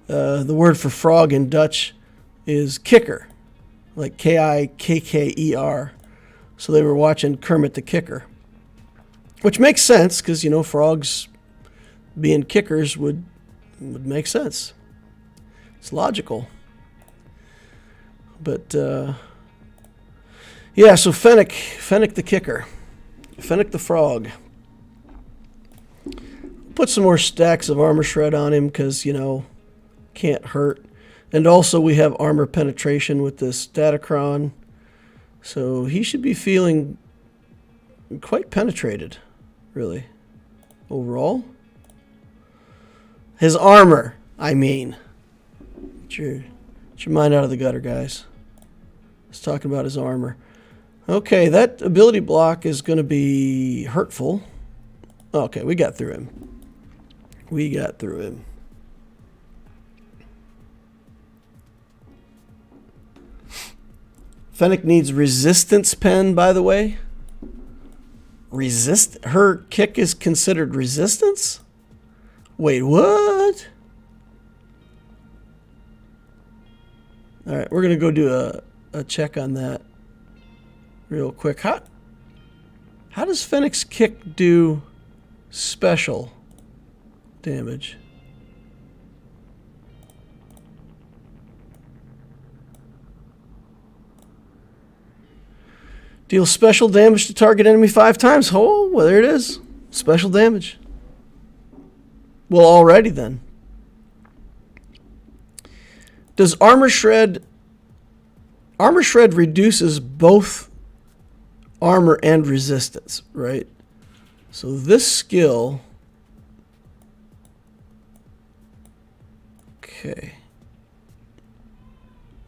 the word for frog in Dutch is kicker, like K-I-K-K-E-R. So they were watching Kermit the Kicker, which makes sense because, you know, frogs being kickers would make sense. It's logical. But, yeah, so Fennec the Kicker. Fennec the Frog. Put some more stacks of armor shred on him because, you know, can't hurt. And also we have armor penetration with this Datacron. So he should be feeling quite penetrated, really, overall. His armor, I mean. Get your mind out of the gutter, guys. Let's talk about his armor. Okay, that ability block is going to be hurtful. Okay, we got through him. We got through him. Fennec needs resistance pen, by the way. Her kick is considered resistance? Wait, what? All right, we're going to go do a check on that real quick. How does Fennec's kick do special damage? Deal special damage to target enemy 5 times. Oh, well, there it is. Special damage. Well, alrighty then. Does armor shred Armor Shred reduces both armor and resistance, right? So this skill, okay,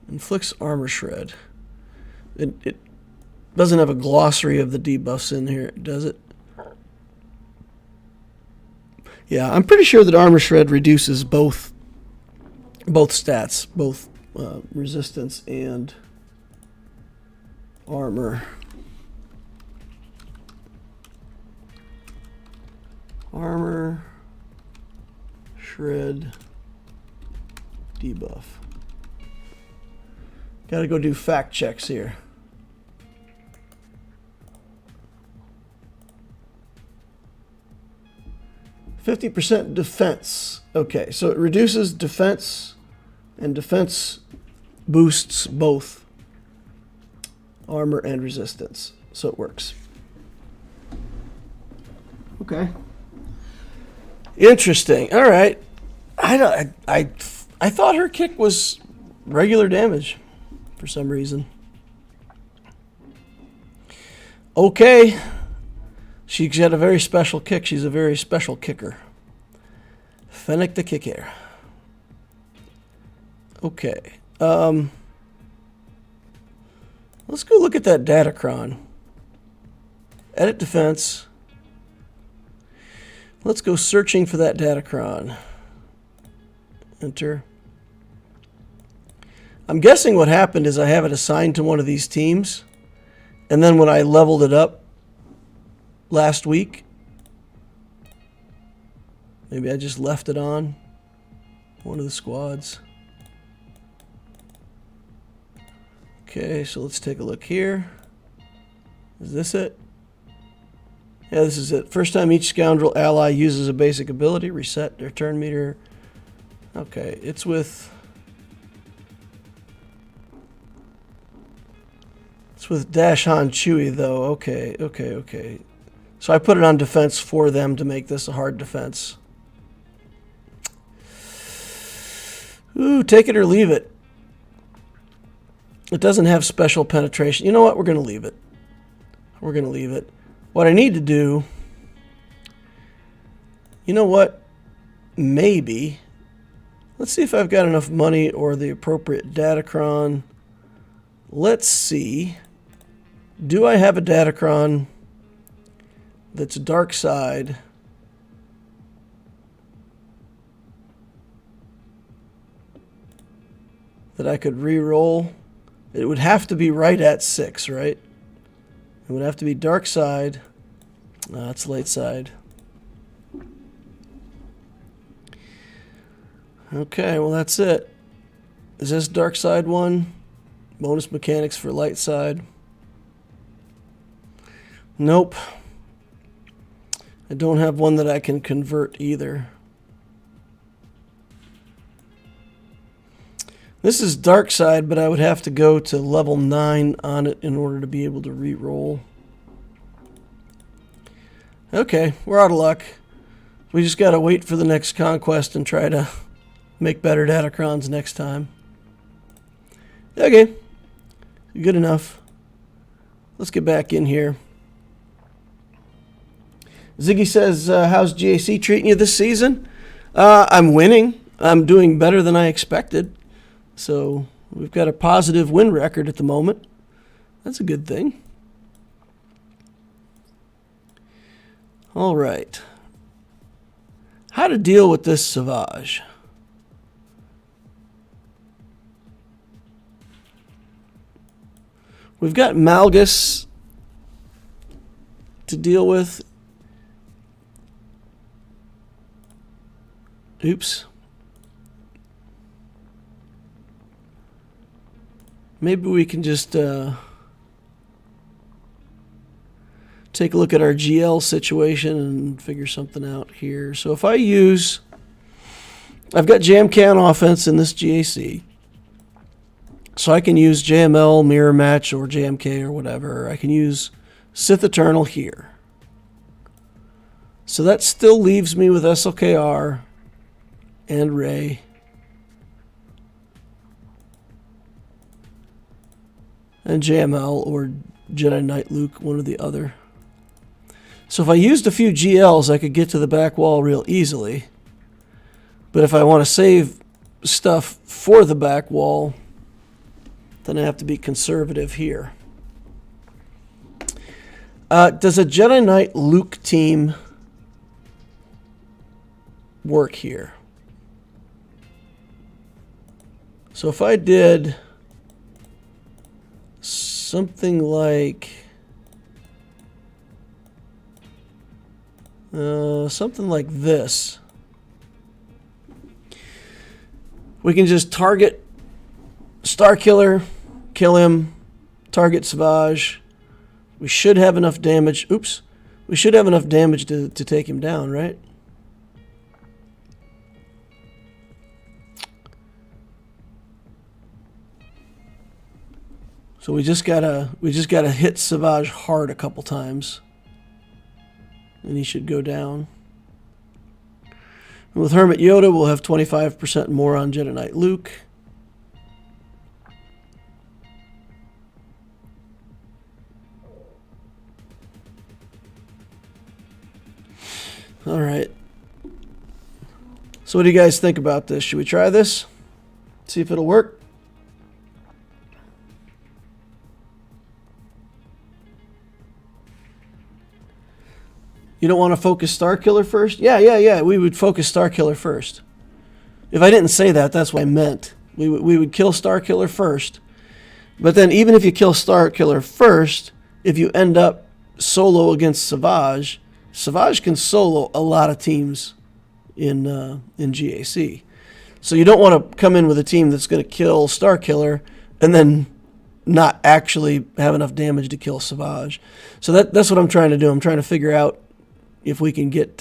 inflicts Armor Shred. It doesn't have a glossary of the debuffs in here, does it? Yeah, I'm pretty sure that Armor Shred reduces both stats, both resistance and armor. Armor Shred debuff. Gotta go do fact checks here. %50 defense. Okay, so it reduces defense, and defense boosts both armor and resistance. So it works. Okay. Interesting. All right. I thought her kick was regular damage for some reason. Okay. She's got a very special kick. She's a very special kicker. Fennec the Kicker. Okay. Let's go look at that Datacron. Edit defense. Let's go searching for that Datacron. Enter. I'm guessing what happened is I have it assigned to one of these teams, and then when I leveled it up last week, maybe I just left it on one of the squads. Okay, so let's take a look here. Is this it? Yeah, this is it. First time each scoundrel ally uses a basic ability, reset their turn meter. Okay, it's with Dash Han Chewie though. Okay. So I put it on defense for them to make this a hard defense. Ooh, take it or leave it. It doesn't have special penetration. You know what? We're going to leave it. We're going to leave it. What I need to do, you know what? Maybe. Let's see if I've got enough money or the appropriate Datacron. Let's see. Do I have a Datacron that's dark side? That I could re-roll? It would have to be right at 6, right? It would have to be dark side. It's light side. Okay, well that's it. Is this dark side one? Bonus mechanics for light side. Nope. I don't have one that I can convert either. This is dark side, but I would have to go to level 9 on it in order to be able to re-roll. Okay, we're out of luck. We just got to wait for the next conquest and try to make better Datacrons next time. Okay, good enough. Let's get back in here. Ziggy says, how's GAC treating you this season? I'm winning. I'm doing better than I expected. So we've got a positive win record at the moment. That's a good thing. All right. How to deal with this Savage? We've got Malgus to deal with. Oops. Maybe we can just take a look at our GL situation and figure something out here. So if I use, I've got JamK on offense in this GAC. So I can use JML, Mirror Match, or JMK or whatever. I can use Sith Eternal here. So that still leaves me with SLKR and Rey. And JML or Jedi Knight Luke, one or the other. So if I used a few GLs, I could get to the back wall real easily. But if I want to save stuff for the back wall, then I have to be conservative here. Does a Jedi Knight Luke team work here? So if I did something like this, we can just target Starkiller, kill him, target Savage. We should have enough damage. Oops. We should have enough damage to take him down, right? So we just gotta hit Savage hard a couple times, and he should go down. And with Hermit Yoda, we'll have 25% more on Jedi Knight Luke. All right. So what do you guys think about this? Should we try this? See if it'll work? You don't want to focus Starkiller first? Yeah. We would focus Starkiller first. If I didn't say that, that's what I meant. We would kill Starkiller first. But then even if you kill Starkiller first, if you end up solo against Savage, Savage can solo a lot of teams in GAC. So you don't want to come in with a team that's going to kill Starkiller and then not actually have enough damage to kill Savage. So that's what I'm trying to do. I'm trying to figure out if we can get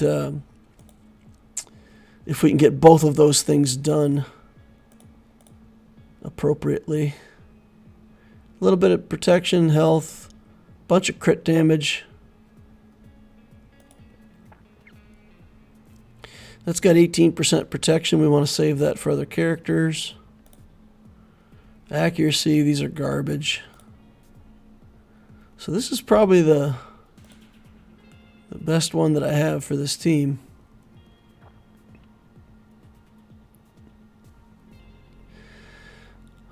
both of those things done appropriately. A little bit of protection, health, bunch of crit damage. That's got 18% protection. We want to save that for other characters. Accuracy, these are garbage. So this is probably the best one that I have for this team.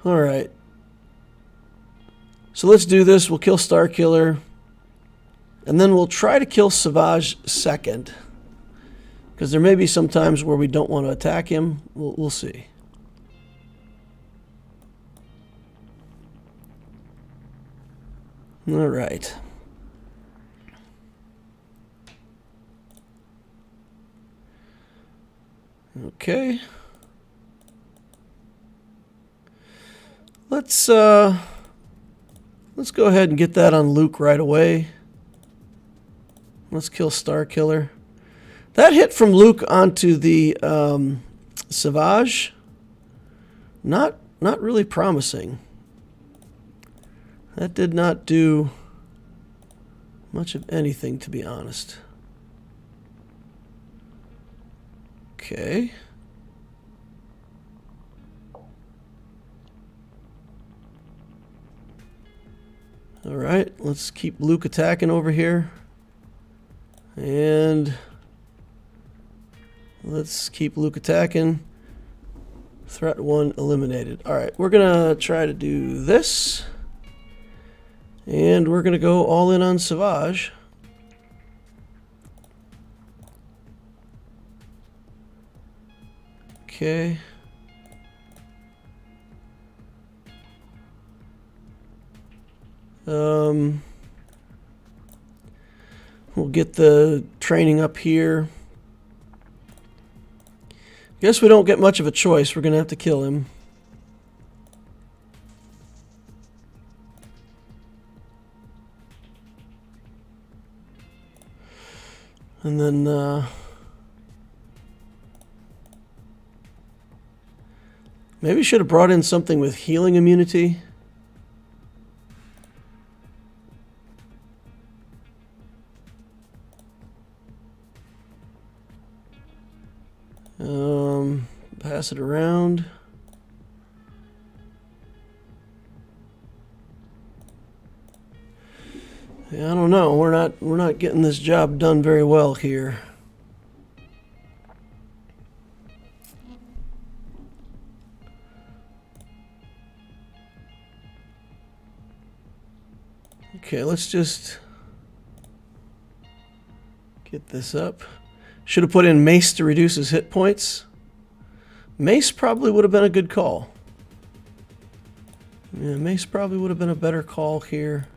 All right. So let's do this. We'll kill Starkiller. And then we'll try to kill Savage second. Because there may be some times where we don't want to attack him. We'll see. All right. Okay. Let's go ahead and get that on Luke right away. Let's kill Starkiller. That hit from Luke onto the Savage, not really promising. That did not do much of anything, to be honest. Okay. All right, let's keep Luke attacking over here. And let's keep Luke attacking. Threat 1 eliminated. All right, we're going to try to do this. And we're going to go all in on Savage. Okay. We'll get the training up here. Guess we don't get much of a choice. We're going to have to kill him. And then maybe should have brought in something with healing immunity. Pass it around. Yeah, I don't know. We're not getting this job done very well here. Okay, let's just get this up. Should have put in Mace to reduce his hit points. Mace probably would have been a good call. Yeah, Mace probably would have been a better call here.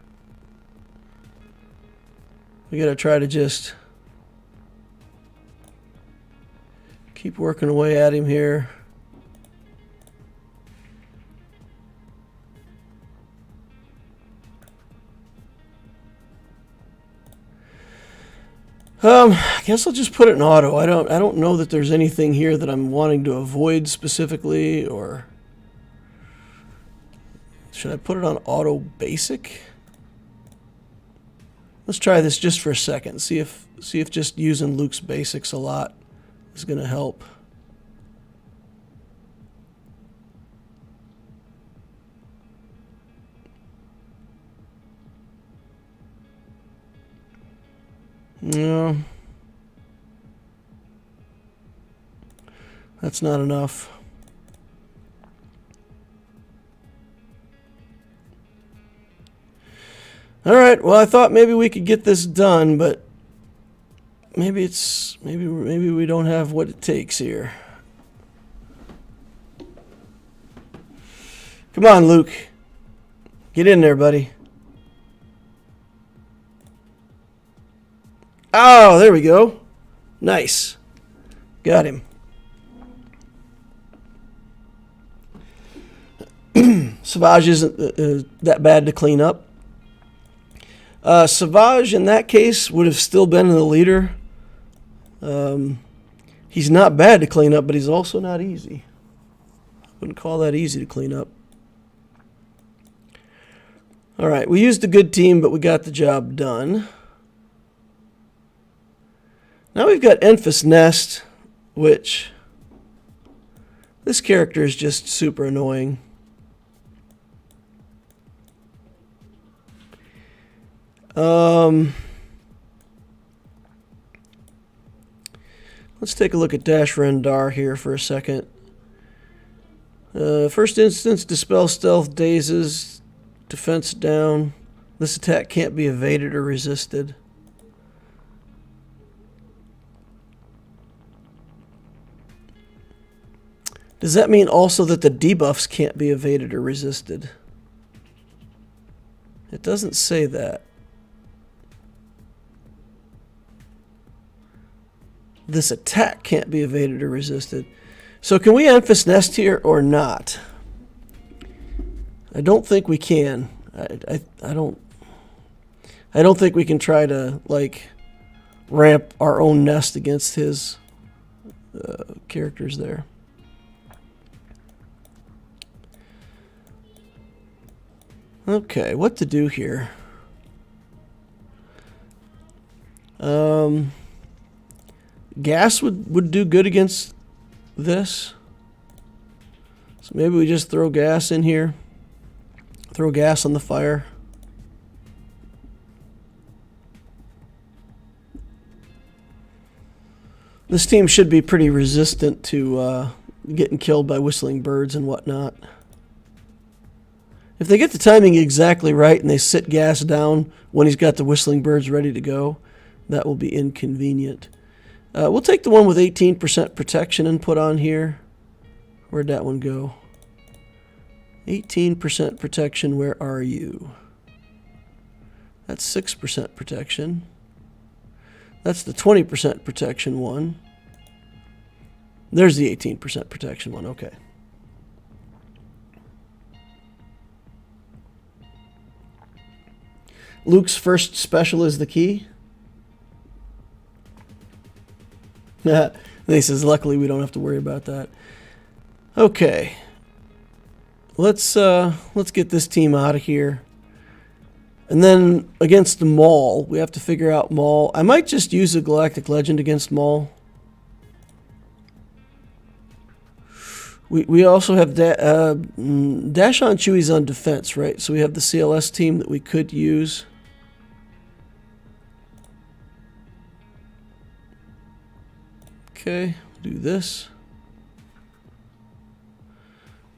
We gotta try to just keep working away at him here. I guess I'll just put it in auto. I don't know that there's anything here that I'm wanting to avoid specifically, or should I put it on auto basic? Let's try this just for a second. See if just using Luke's basics a lot is going to help. No. That's not enough. All right, well, I thought maybe we could get this done, but maybe we don't have what it takes here. Come on, Luke. Get in there, buddy. Oh, there we go. Nice. Got him. Savage isn't that bad to clean up. Savage, in that case, would have still been the leader. He's not bad to clean up, but he's also not easy. I wouldn't call that easy to clean up. All right, we used a good team, but we got the job done. Now we've got Enfys Nest, which this character is just super annoying. Let's take a look at Dash Rendar here for a second. First instance, Dispel Stealth, Dazes, Defense down. This attack can't be evaded or resisted. Does that mean also that the debuffs can't be evaded or resisted? It doesn't say that. This attack can't be evaded or resisted. So can we Enfys Nest here or not? I don't think we can. I don't think we can try to like ramp our own nest against his characters there. Okay, what to do here? Gas would do good against this. So maybe we just throw gas in here. Throw gas on the fire. This team should be pretty resistant to getting killed by whistling birds and whatnot. If they get the timing exactly right and they sit gas down when he's got the whistling birds ready to go, that will be inconvenient. We'll take the one with 18% protection and put on here. Where'd that one go? 18% protection, where are you? That's 6% protection. That's the 20% protection one. There's the 18% protection one, okay. Luke's first special is the key. He says, luckily we don't have to worry about that. Okay. Let's get this team out of here. And then against the Maul, we have to figure out Maul. I might just use a Galactic Legend against Maul. We also have Dash on Chewie's on defense, right? So we have the CLS team that we could use. Okay, do this.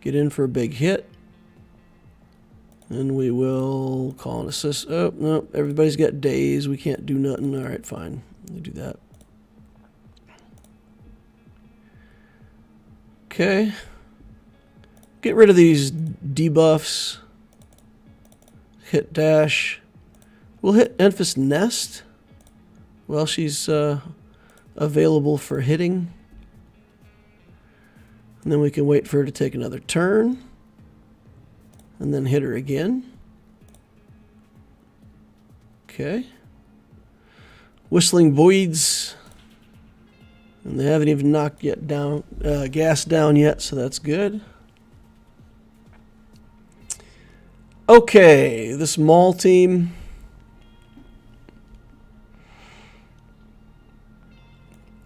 Get in for a big hit. And we will call an assist. Oh, no, everybody's got days. We can't do nothing. All right, fine. We'll do that. Okay. Get rid of these debuffs. Hit dash. We'll hit Enfys Nest. Well, she's available for hitting. And then we can wait for her to take another turn. And then hit her again. Okay. Whistling Voids. And they haven't even knocked yet down, gas down yet, so that's good. Okay, this Maul team.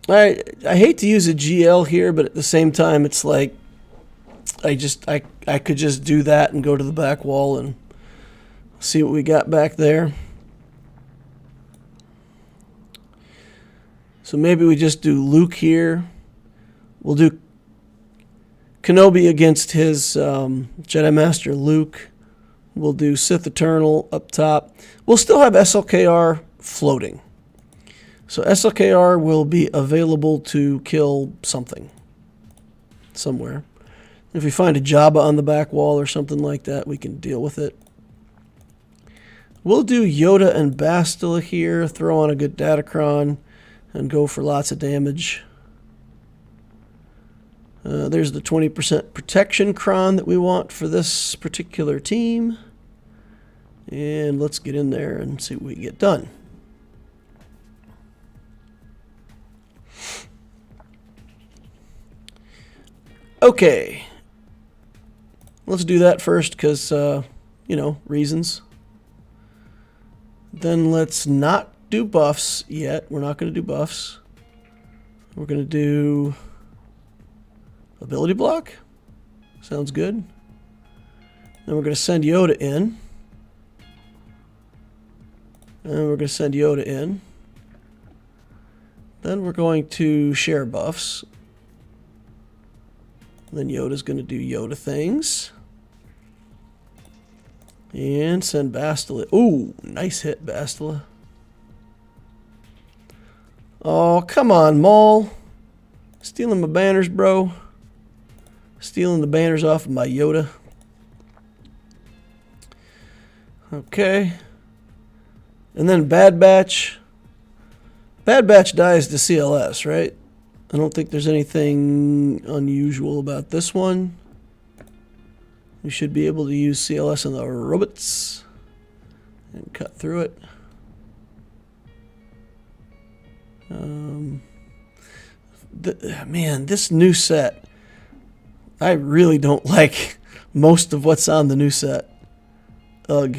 I hate to use a GL here, but at the same time, it's like I could just do that and go to the back wall and see what we got back there. So maybe we just do Luke here. We'll do Kenobi against his Jedi Master Luke. We'll do Sith Eternal up top. We'll still have SLKR floating. So SLKR will be available to kill something somewhere. If we find a Jabba on the back wall or something like that, we can deal with it. We'll do Yoda and Bastila here, throw on a good Datacron, and go for lots of damage. There's the 20% protection cron that we want for this particular team. And let's get in there and see what we can get done. Okay. Let's do that first because, you know, reasons. Then let's not do buffs yet. We're not going to do buffs. We're going to do ability block. Sounds good. Then we're going to send Yoda in. And we're going to send Yoda in. Then we're going to share buffs. Then Yoda's going to do Yoda things. And send Bastila. Ooh, nice hit, Bastila. Oh, come on, Maul. Stealing my banners, bro. Stealing the banners off of my Yoda. Okay. And then Bad Batch. Bad Batch dies to CLS, right? I don't think there's anything unusual about this one. We should be able to use CLS on the robots and cut through it. Man, this new set, I really don't like most of what's on the new set. Ugh.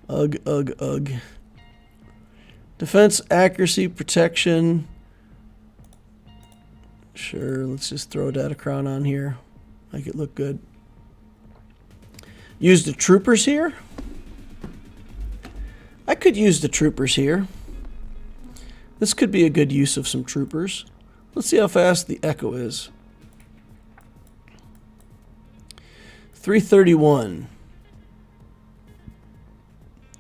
Ugh, ugh, ugh. Defense, accuracy, protection. Sure, let's just throw a Datacron on here. Make it look good. Use the troopers here. I could use the troopers here. This could be a good use of some troopers. Let's see how fast the Echo is. 331.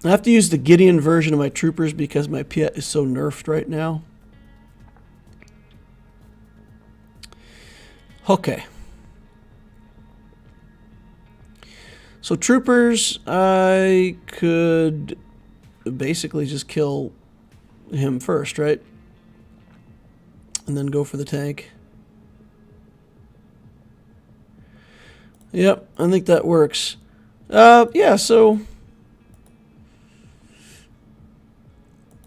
I have to use the Gideon version of my troopers because my Piet is so nerfed right now. Okay. So troopers, I could basically just kill him first, right? And then go for the tank. Yep, I think that works. Yeah, so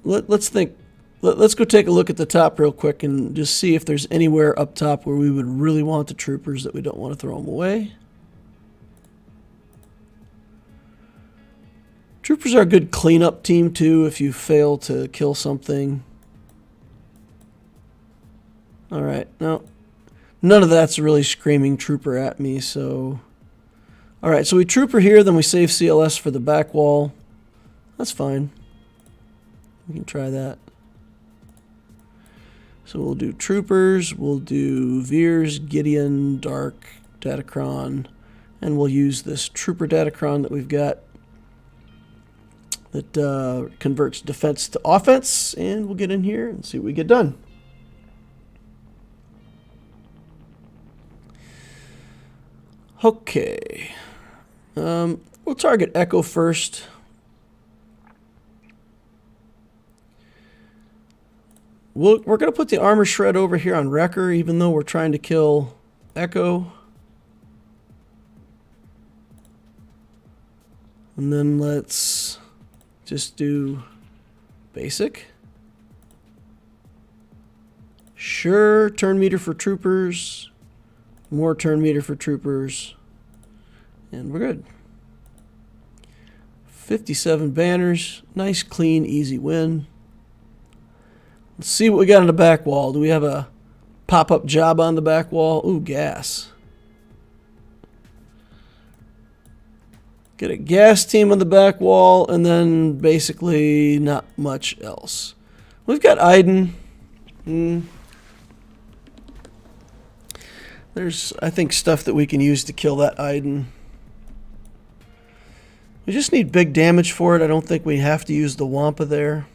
let's think. Let's go take a look at the top real quick and just see if there's anywhere up top where we would really want the troopers that we don't want to throw them away. Troopers are a good cleanup team too if you fail to kill something. Alright, no. None of that's really screaming trooper at me, so... Alright, so we trooper here, then we save CLS for the back wall. That's fine. We can try that. So we'll do troopers, we'll do Veers, Gideon, Dark, Datacron, and we'll use this trooper Datacron that we've got that converts defense to offense, and we'll get in here and see what we get done. Okay. We'll target Echo first. We're going to put the armor shred over here on Wrecker, even though we're trying to kill Echo. And then let's just do basic. Sure, turn meter for troopers. More turn meter for troopers. And we're good. 57 banners. Nice, clean, easy win. Let's see what we got on the back wall. Do we have a pop-up job on the back wall? Ooh, gas. Get a gas team on the back wall, and then basically not much else. We've got Iden. There's, I think, stuff that we can use to kill that Iden. We just need big damage for it. I don't think we have to use the Wampa there.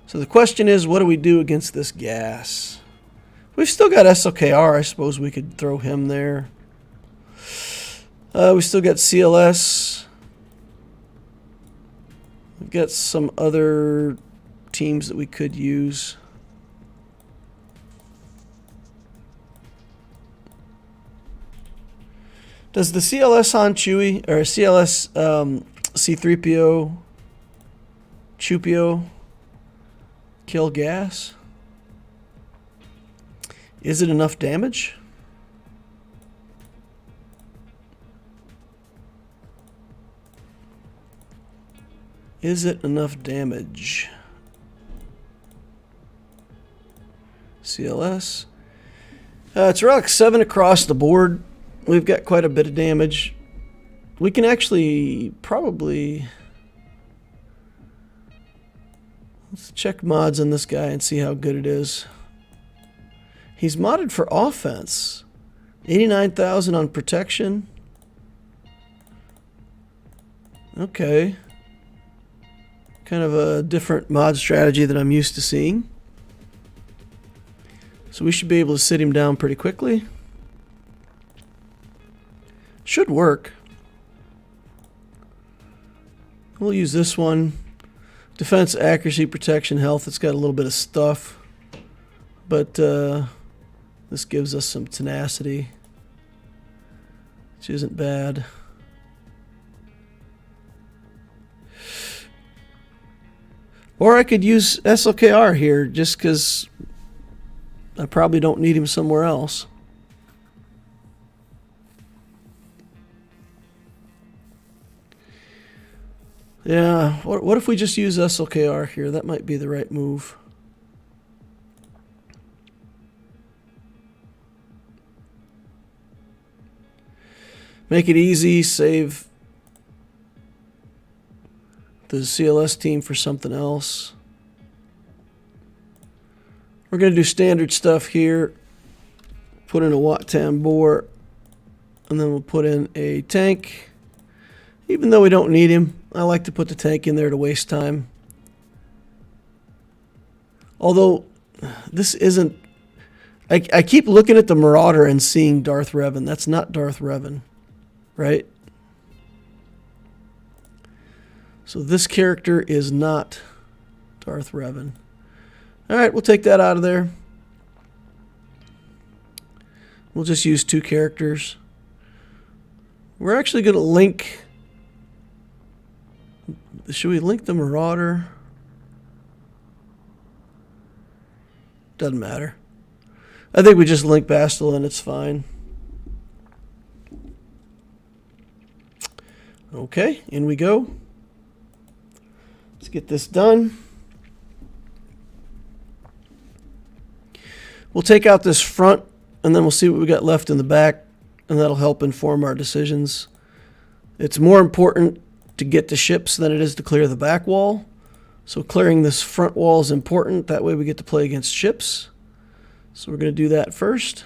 So the question is, what do we do against this gas? We've still got SLKR. I suppose we could throw him there. We still got CLS. We've got some other teams that we could use. Does the CLS on Chewie, or CLS C-3PO, Chupio, kill gas? Is it enough damage? Is it enough damage? CLS. It's Relic 7 across the board. We've got quite a bit of damage. We can actually probably... Let's check mods on this guy and see how good it is. He's modded for offense. 89,000 on protection. Okay. Kind of a different mod strategy that I'm used to seeing. So we should be able to sit him down pretty quickly. Should work. We'll use this one. Defense, accuracy, protection, health. It's got a little bit of stuff. But this gives us some tenacity, which isn't bad. Or I could use SLKR here just because I probably don't need him somewhere else. Yeah, what if we just use SLKR here? That might be the right move. Make it easy, save the CLS team for something else. We're going to do standard stuff here. Put in a Wat-Tam Bor, and then we'll put in a tank. Even though we don't need him, I like to put the tank in there to waste time. Although, this isn't... I keep looking at the Marauder and seeing Darth Revan. That's not Darth Revan, right? So this character is not Darth Revan. Alright, we'll take that out of there. We'll just use 2 characters. We're actually going to link... Should we link the Marauder? Doesn't matter. I think we just link Bastila and it's fine. Okay, in we go. Let's get this done. We'll take out this front and then we'll see what we got left in the back, and that'll help inform our decisions. It's more important to get the ships than it is to clear the back wall. So clearing this front wall is important. That way we get to play against ships. So we're going to do that first.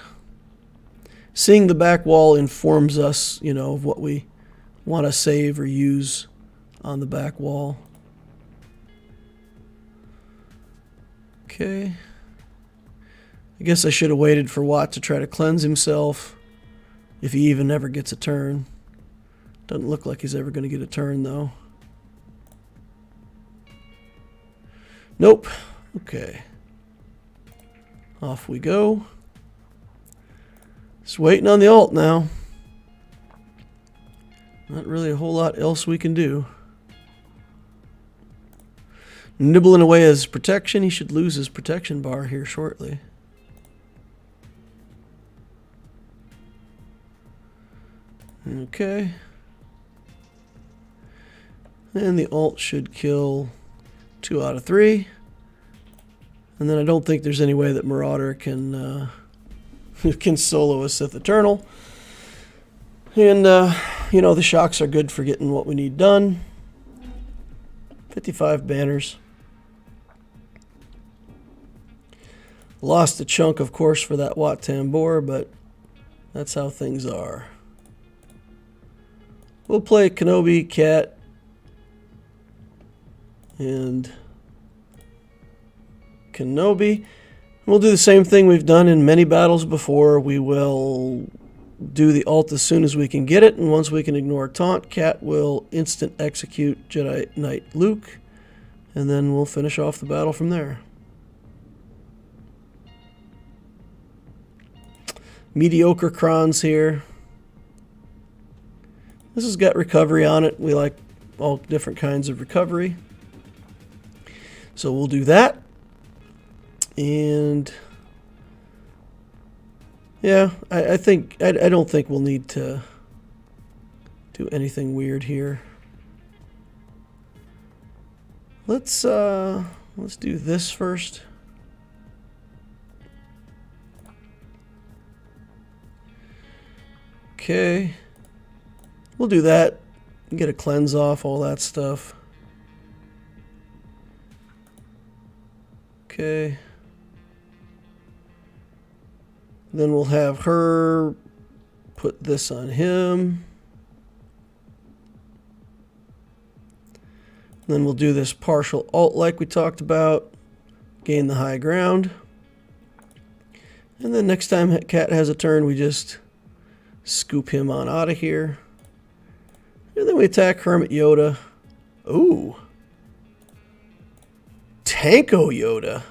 Seeing the back wall informs us, you know, of what we want to save or use on the back wall. Okay. I guess I should have waited for Watt to try to cleanse himself, if he even ever gets a turn. Doesn't look like he's ever going to get a turn, though. Nope. Okay. Off we go. Just waiting on the ult now. Not really a whole lot else we can do. Nibbling away at his protection. He should lose his protection bar here shortly. Okay. And the ult should kill 2 out of 3. And then I don't think there's any way that Marauder can can solo a Sith Eternal. And, you know, the shocks are good for getting what we need done. 55 banners. Lost a chunk, of course, for that Wat Tambor, but that's how things are. We'll play Kenobi, Cat, and Kenobi. We'll do the same thing we've done in many battles before. We will do the ult as soon as we can get it, and once we can ignore taunt, Cat will instant execute Jedi Knight Luke, and then we'll finish off the battle from there. Mediocre Krons here. This has got recovery on it. We like all different kinds of recovery. So we'll do that. And yeah, I don't think we'll need to do anything weird here. Let's do this first. Okay. We'll do that. Get a cleanse off, all that stuff. Okay. Then we'll have her put this on him. Then we'll do this partial ult like we talked about. Gain the high ground. And then next time Cat has a turn, we just scoop him on out of here. And then we attack Hermit Yoda. Ooh. Tanko Yoda.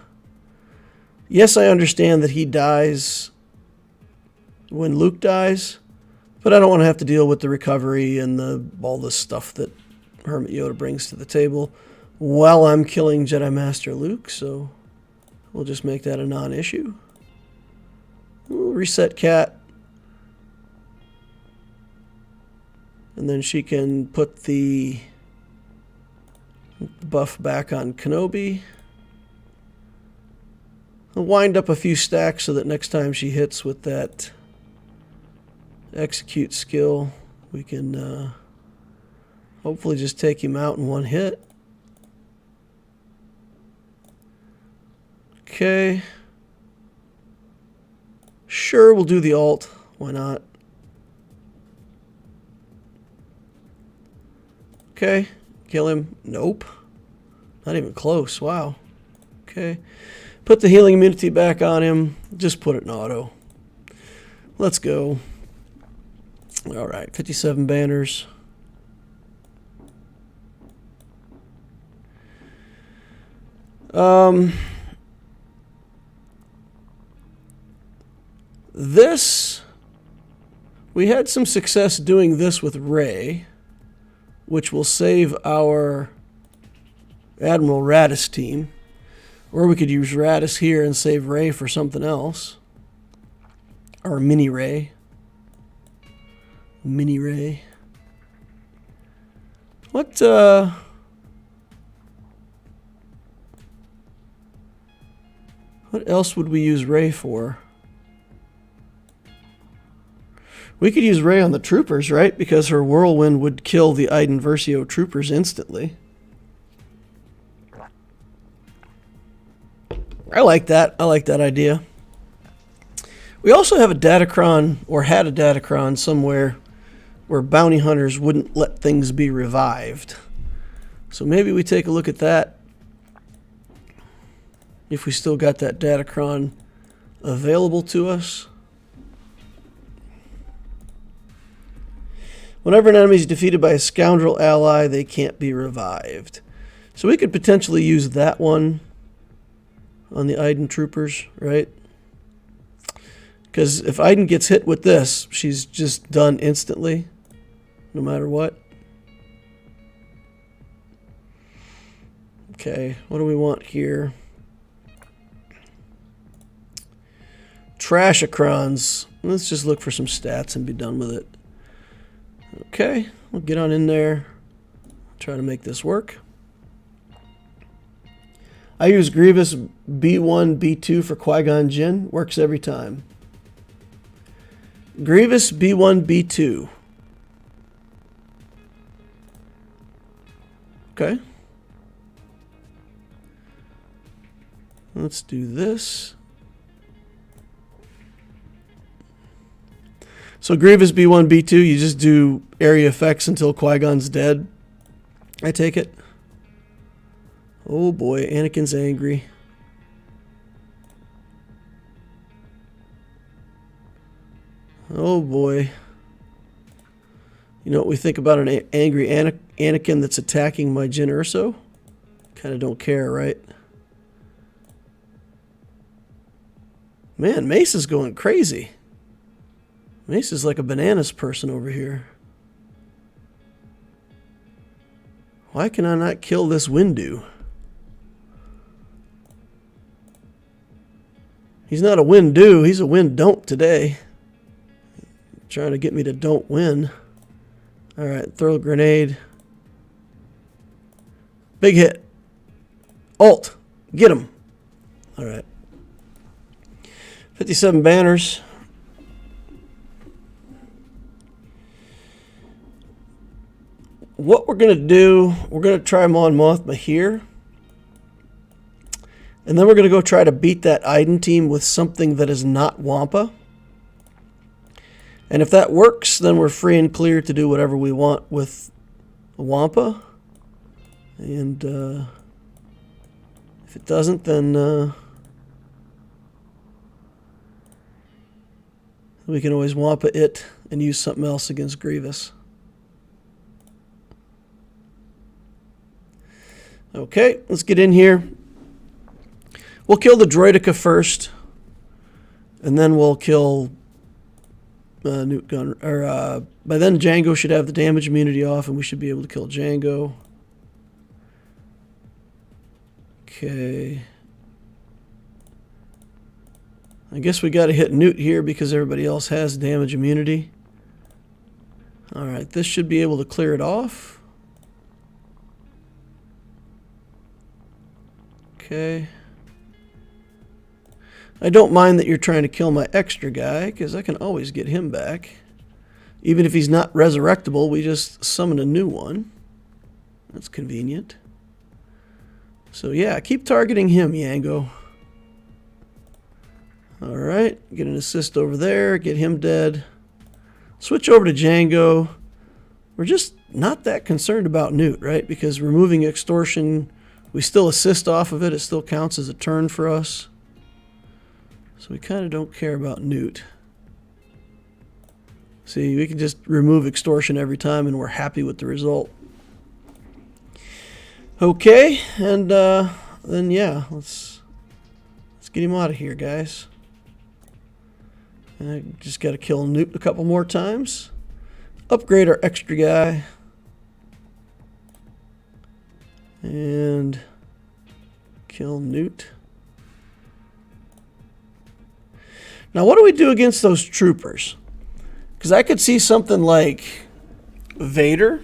Yes, I understand that he dies when Luke dies, but I don't want to have to deal with the recovery and all the stuff that Hermit Yoda brings to the table while I'm killing Jedi Master Luke, so we'll just make that a non-issue. We'll reset Cat. And then she can put the buff back on Kenobi. I'll wind up a few stacks so that next time she hits with that execute skill, we can hopefully just take him out in one hit. Okay. Sure, we'll do the ult. Why not? Okay. Kill him. Nope. Not even close. Wow. Okay. Put the healing immunity back on him. Just put it in auto. Let's go. All right. 57 banners. This, we had some success doing this with Rey, which will save our Admiral Raddus team. Or we could use Raddus here and save Rey for something else. Or Mini Rey. Mini Rey. What else would we use Rey for? We could use Rey on the troopers, right? Because her whirlwind would kill the Iden Versio troopers instantly. I like that. I like that idea. We also have a Datacron, or had a Datacron somewhere, where bounty hunters wouldn't let things be revived. So maybe we take a look at that. If we still got that Datacron available to us. Whenever an enemy is defeated by a scoundrel ally, they can't be revived. So we could potentially use that one on the Iden troopers, right? Because if Iden gets hit with this, she's just done instantly, no matter what. Okay, what do we want here? Trashicrons. Let's just look for some stats and be done with it. Okay, we'll get on in there. Try to make this work. I use Grievous B1, B2 for Qui-Gon Jinn. Works every time. Grievous B1, B2. Okay. Let's do this. So Grievous B1, B2, you just do area effects until Qui-Gon's dead. I take it. Oh boy, Anakin's angry. Oh boy. You know what we think about an angry Anakin that's attacking my Jyn Erso? Kind of don't care, right? Man, Mace is going crazy. Mace is like a bananas person over here. Why can I not kill this Windu? He's not a win-do, he's a win-don't today. Trying to get me to don't win. Alright, throw a grenade. Big hit. Ult. Get him. Alright. 57 banners. What we're going to do, we're going to try Mon Mothma here. And then we're going to go try to beat that Iden team with something that is not Wampa. And if that works, then we're free and clear to do whatever we want with Wampa. And if it doesn't, then we can always Wampa it and use something else against Grievous. Okay, let's get in here. We'll kill the Droideka first, and then we'll kill Newt Gunn. Or by then, Jango should have the damage immunity off, and we should be able to kill Jango. Okay. I guess we got to hit Newt here because everybody else has damage immunity. All right, this should be able to clear it off. Okay. I don't mind that you're trying to kill my extra guy, because I can always get him back. Even if he's not resurrectable, we just summon a new one. That's convenient. So yeah, keep targeting him, Yango. Alright, get an assist over there, get him dead. Switch over to Jango. We're just not that concerned about Newt, right? Because removing extortion, we still assist off of it. It still counts as a turn for us. So we kind of don't care about Newt. See, we can just remove extortion every time and we're happy with the result. Okay, and then yeah, let's get him out of here, guys. And I just got to kill Newt a couple more times. Upgrade our extra guy. And kill Newt. Now, what do we do against those troopers? Because I could see something like Vader.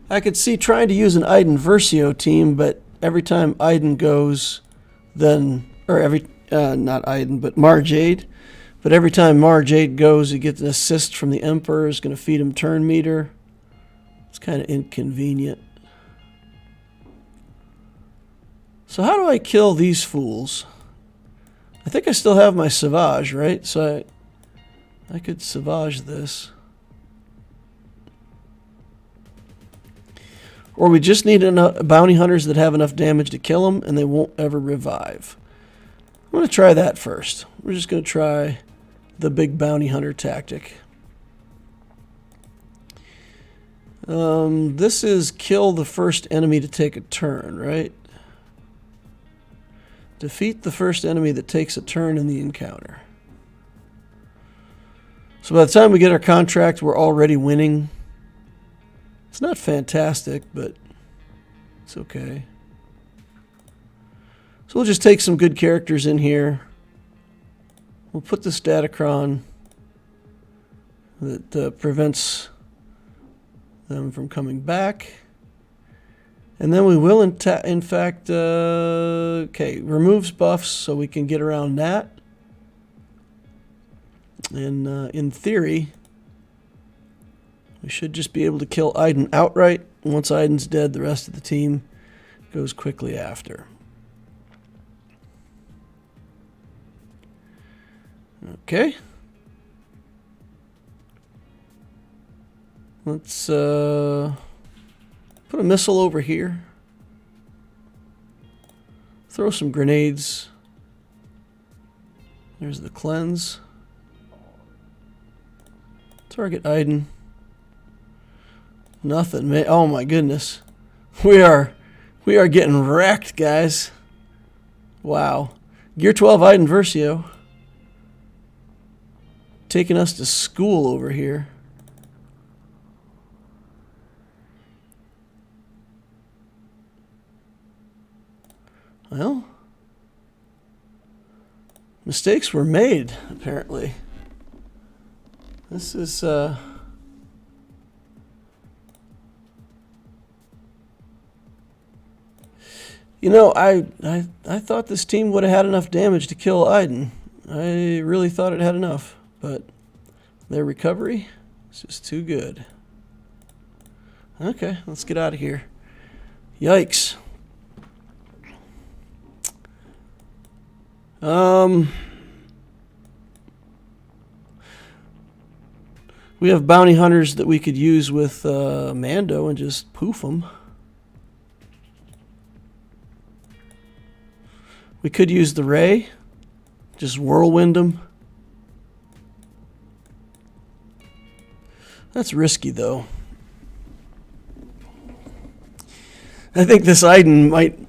I could see trying to use an Iden Versio team, but every time Iden goes, then, or every, not Iden, but Mara Jade. But every time Mara Jade goes, he gets an assist from the Emperor. Is going to feed him turn meter. It's kind of inconvenient. So how do I kill these fools? I think I still have my Savage, right? So I could Savage this. Or we just need enough bounty hunters that have enough damage to kill them and they won't ever revive. I'm going to try that first. We're just going to try the big bounty hunter tactic. This is kill the first enemy to take a turn, right? Defeat the first enemy that takes a turn in the encounter. So by the time we get our contract, we're already winning. It's not fantastic, but it's okay. So we'll just take some good characters in here. We'll put this Datacron that prevents them from coming back. And then we will, in fact, okay, removes buffs so we can get around that. And in theory, we should just be able to kill Iden outright. Once Iden's dead, the rest of the team goes quickly after. Okay. Let's put a missile over here. Throw some grenades. There's the cleanse. Target Iden. Nothing, man. Oh my goodness. We are getting wrecked, guys. Wow. Gear 12 Iden Versio. Taking us to school over here. Well, mistakes were made, apparently. This is, you know, I thought this team would have had enough damage to kill Iden. I really thought it had enough, but their recovery is just too good. Okay, let's get out of here. Yikes. We have bounty hunters that we could use with Mando and just poof them. We could use the Ray, just whirlwind them. That's risky, though. I think this Iden might...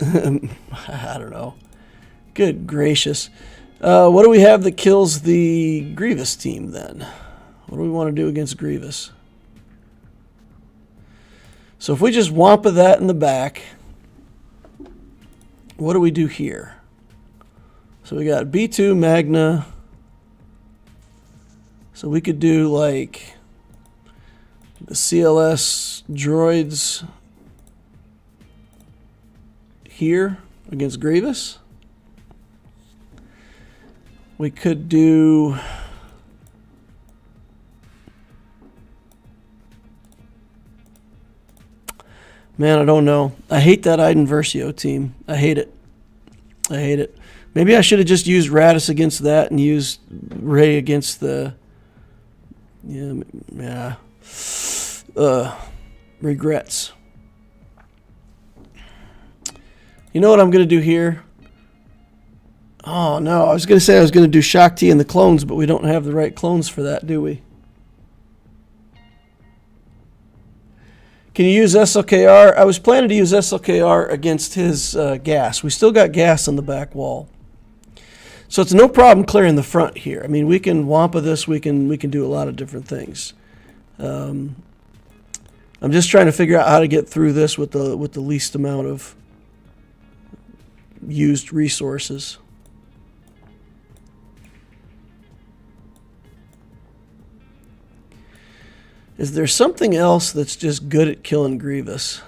I don't know. Good gracious. What do we have that kills the Grievous team, then? What do we want to do against Grievous? So if we just Wampa that in the back, what do we do here? So we got B2 Magna. So we could do like the CLS droids here against Grievous. We could do... Man, I don't know. I hate that Iden Versio team. I hate it. I hate it. Maybe I should have just used Radis against that and used Ray against the... Yeah. Regrets. You know what I'm going to do here? Oh, no. I was going to say I was going to do Shakti and the clones, but we don't have the right clones for that, do we? Can you use SLKR? I was planning to use SLKR against his gas. We still got gas on the back wall. So it's no problem clearing the front here. I mean, we can Wampa this. We can do a lot of different things. I'm just trying to figure out how to get through this with the least amount of used resources. Is there something else that's just good at killing Grievous?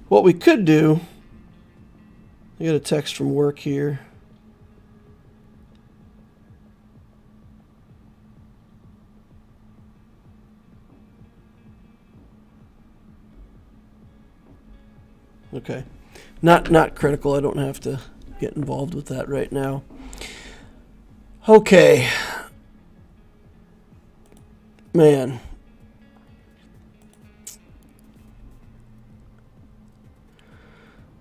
What we could do, I got a text from work here. Okay. Not critical. I don't have to get involved with that right now. Okay. Man.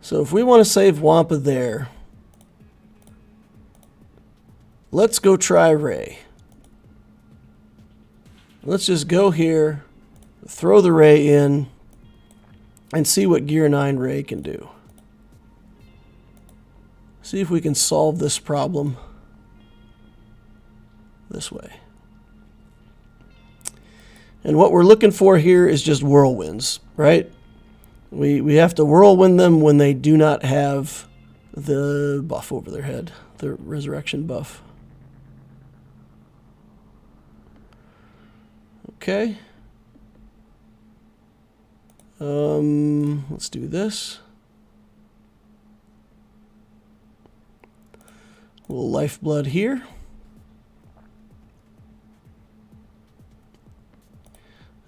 So if we want to save Wampa there, let's go try Ray. Let's just go here, throw the Ray in, and see what Gear 9 Ray can do. See if we can solve this problem this way. And what we're looking for here is just whirlwinds, right? We have to whirlwind them when they do not have the buff over their head, the resurrection buff. Okay. Let's do this. A little lifeblood here.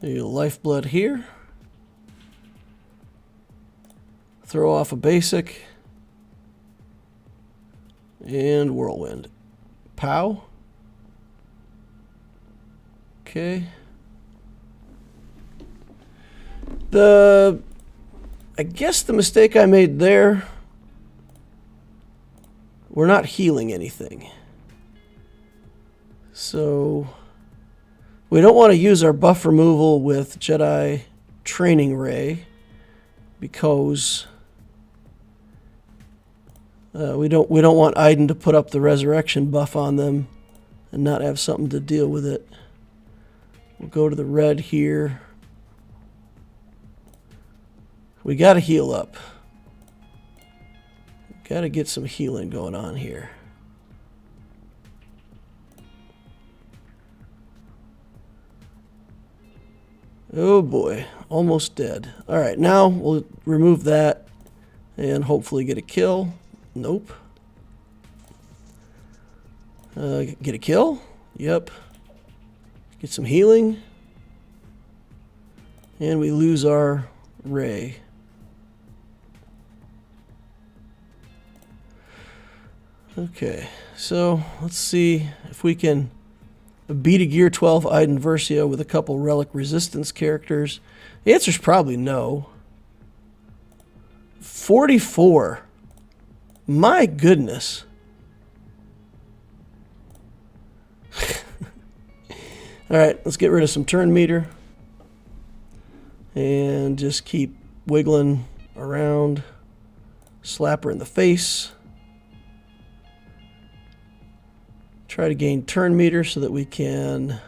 A little lifeblood here. Throw off a basic. And whirlwind. Pow. Okay. I guess the mistake I made there, we're not healing anything. So we don't want to use our buff removal with Jedi Training Ray because we don't want Iden to put up the resurrection buff on them and not have something to deal with it. We'll go to the red here. We got to heal up. Got to get some healing going on here. Oh boy, almost dead. All right, now we'll remove that and hopefully get a kill. Nope. Get a kill? Yep. Get some healing. And we lose our Ray. Okay, so let's see if we can beat a Gear 12 Iden Versio with a couple Relic Resistance characters. The answer's probably no. 44. My goodness. Alright, let's get rid of some turn meter. And just keep wiggling around. Slap her in the face. Try to gain turn meter so that we can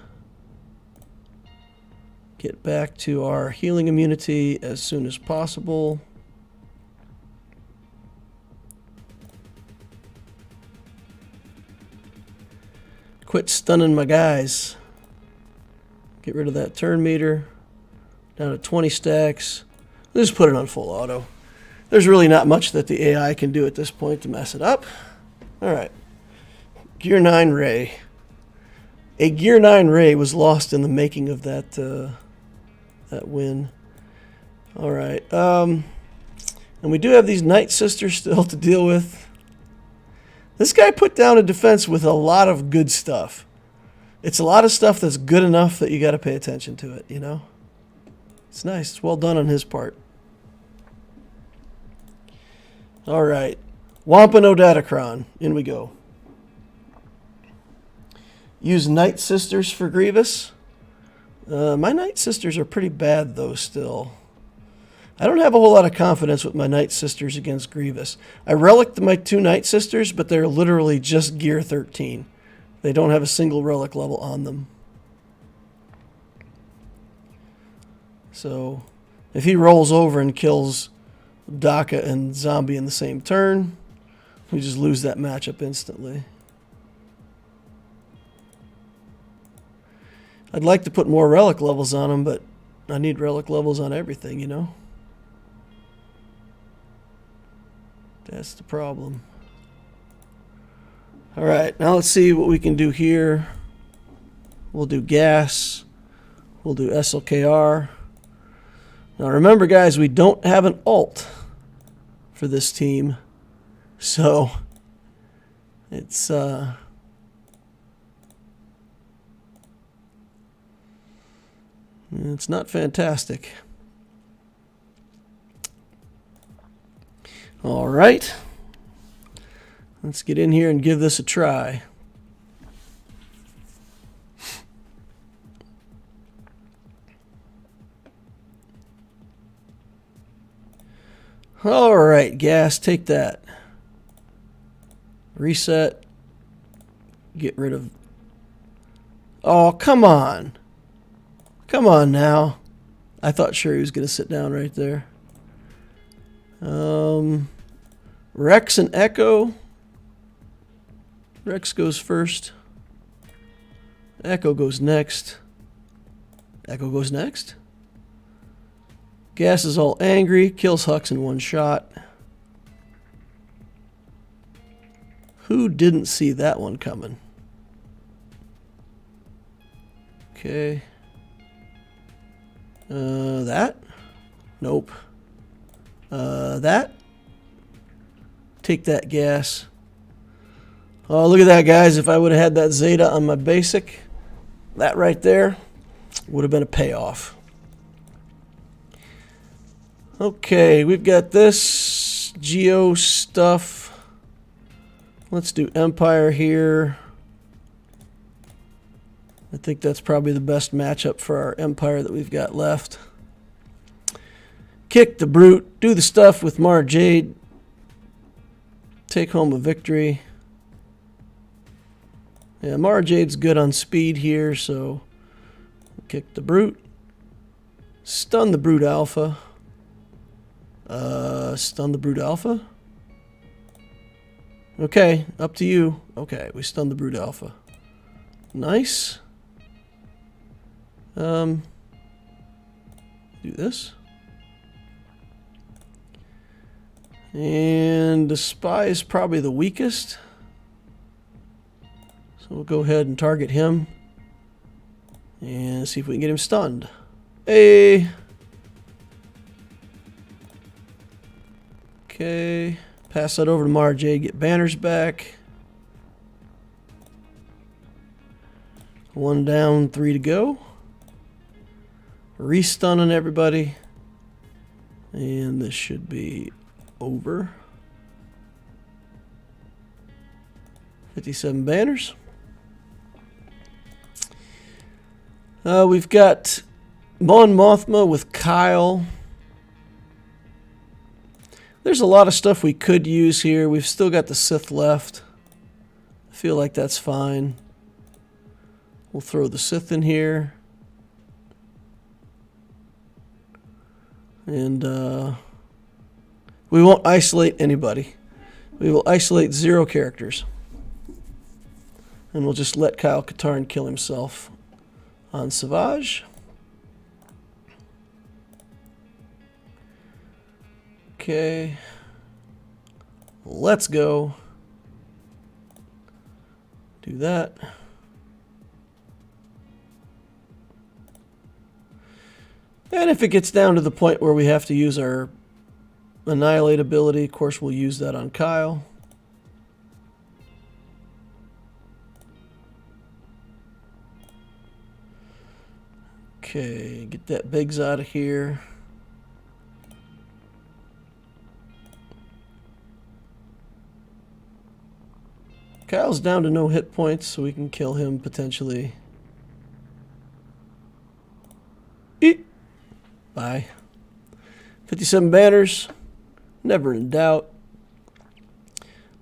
get back to our healing immunity as soon as possible. Quit stunning my guys. Get rid of that turn meter. Down to 20 stacks. Let's just put it on full auto. There's really not much that the AI can do at this point to mess it up. Alright. Gear 9 Ray. A Gear 9 Ray was lost in the making of that that win. Alright. And we do have these Night Sisters still to deal with. This guy put down a defense with a lot of good stuff. It's a lot of stuff that's good enough that you got to pay attention to it, you know? It's nice. It's well done on his part. Alright. Wampa no Datacron. In we go. Use Night Sisters for Grievous. My Night Sisters are pretty bad, though, still. I don't have a whole lot of confidence with my Night Sisters against Grievous. I relicked my 2 Night Sisters, but they're literally just Gear 13. They don't have a single relic level on them. So, if he rolls over and kills Daka and Zombie in the same turn, we just lose that matchup instantly. I'd like to put more relic levels on them, but I need relic levels on everything, you know? That's the problem. Alright, now let's see what we can do here. We'll do gas. We'll do SLKR. Now remember, guys, we don't have an alt. for this team. So it's not fantastic. All right. Let's get in here and give this a try. All right, gas, take that. Reset. Get rid of... Oh, come on. Come on now. I thought sure he was going to sit down right there. Rex and Echo. Rex goes first. Echo goes next. Echo goes next. Gas is all angry. Kills Hux in one shot. Who didn't see that one coming? Okay. That? Nope. That? Take that, gas. Oh, look at that, guys. If I would have had that Zeta on my basic, that right there would have been a payoff. Okay, we've got this Geo stuff. Let's do Empire here. I think that's probably the best matchup for our Empire that we've got left. Kick the Brute. Do the stuff with Mara Jade. Take home a victory. Yeah, Mara Jade's good on speed here, so kick the Brute. Stun the Brute Alpha. Stun the Brute Alpha? Okay, up to you. Okay, we stunned the Brute Alpha. Nice. Do this. And the Spy is probably the weakest. So we'll go ahead and target him. And see if we can get him stunned. Hey! Okay. Pass that over to Mara Jade, get banners back. 1 down, 3 to go. Restunning everybody. And this should be over. 57 banners. We've got Mon Mothma with Kyle. There's a lot of stuff we could use here. We've still got the Sith left. I feel like that's fine. We'll throw the Sith in here. And we won't isolate anybody. We will isolate 0 characters. And we'll just let Kyle Katarn kill himself on Savage. Okay. Let's go. Do that. And if it gets down to the point where we have to use our Annihilate ability, of course we'll use that on Kyle. Okay, get that Biggs out of here. Kyle's down to no hit points, so we can kill him potentially. Eat. Bye. 57 banners. Never in doubt.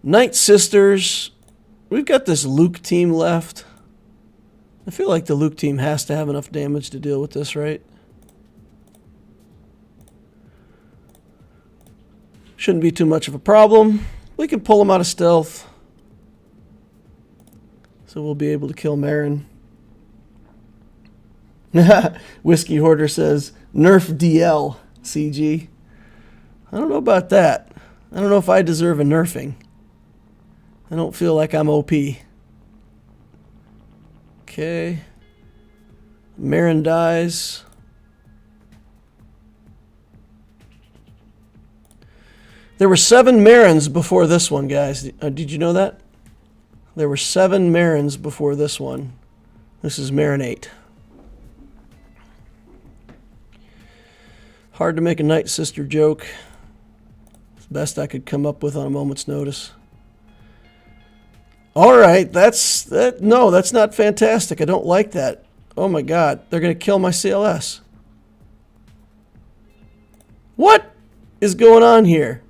Night Sisters. We've got this Luke team left. I feel like the Luke team has to have enough damage to deal with this, right? Shouldn't be too much of a problem. We can pull him out of stealth. So we'll be able to kill Marin. Whiskey Hoarder says, nerf DL, CG. I don't know about that. I don't know if I deserve a nerfing. I don't feel like I'm OP. Okay. Marin dies. There were 7 Marins before this one, guys. Did you know that? There were 7 Marins before this one. This is Marin 8. Hard to make a Night Sister joke. It's the best I could come up with on a moment's notice. All right, no, that's not fantastic. I don't like that. Oh my God, they're going to kill my CLS. What is going on here?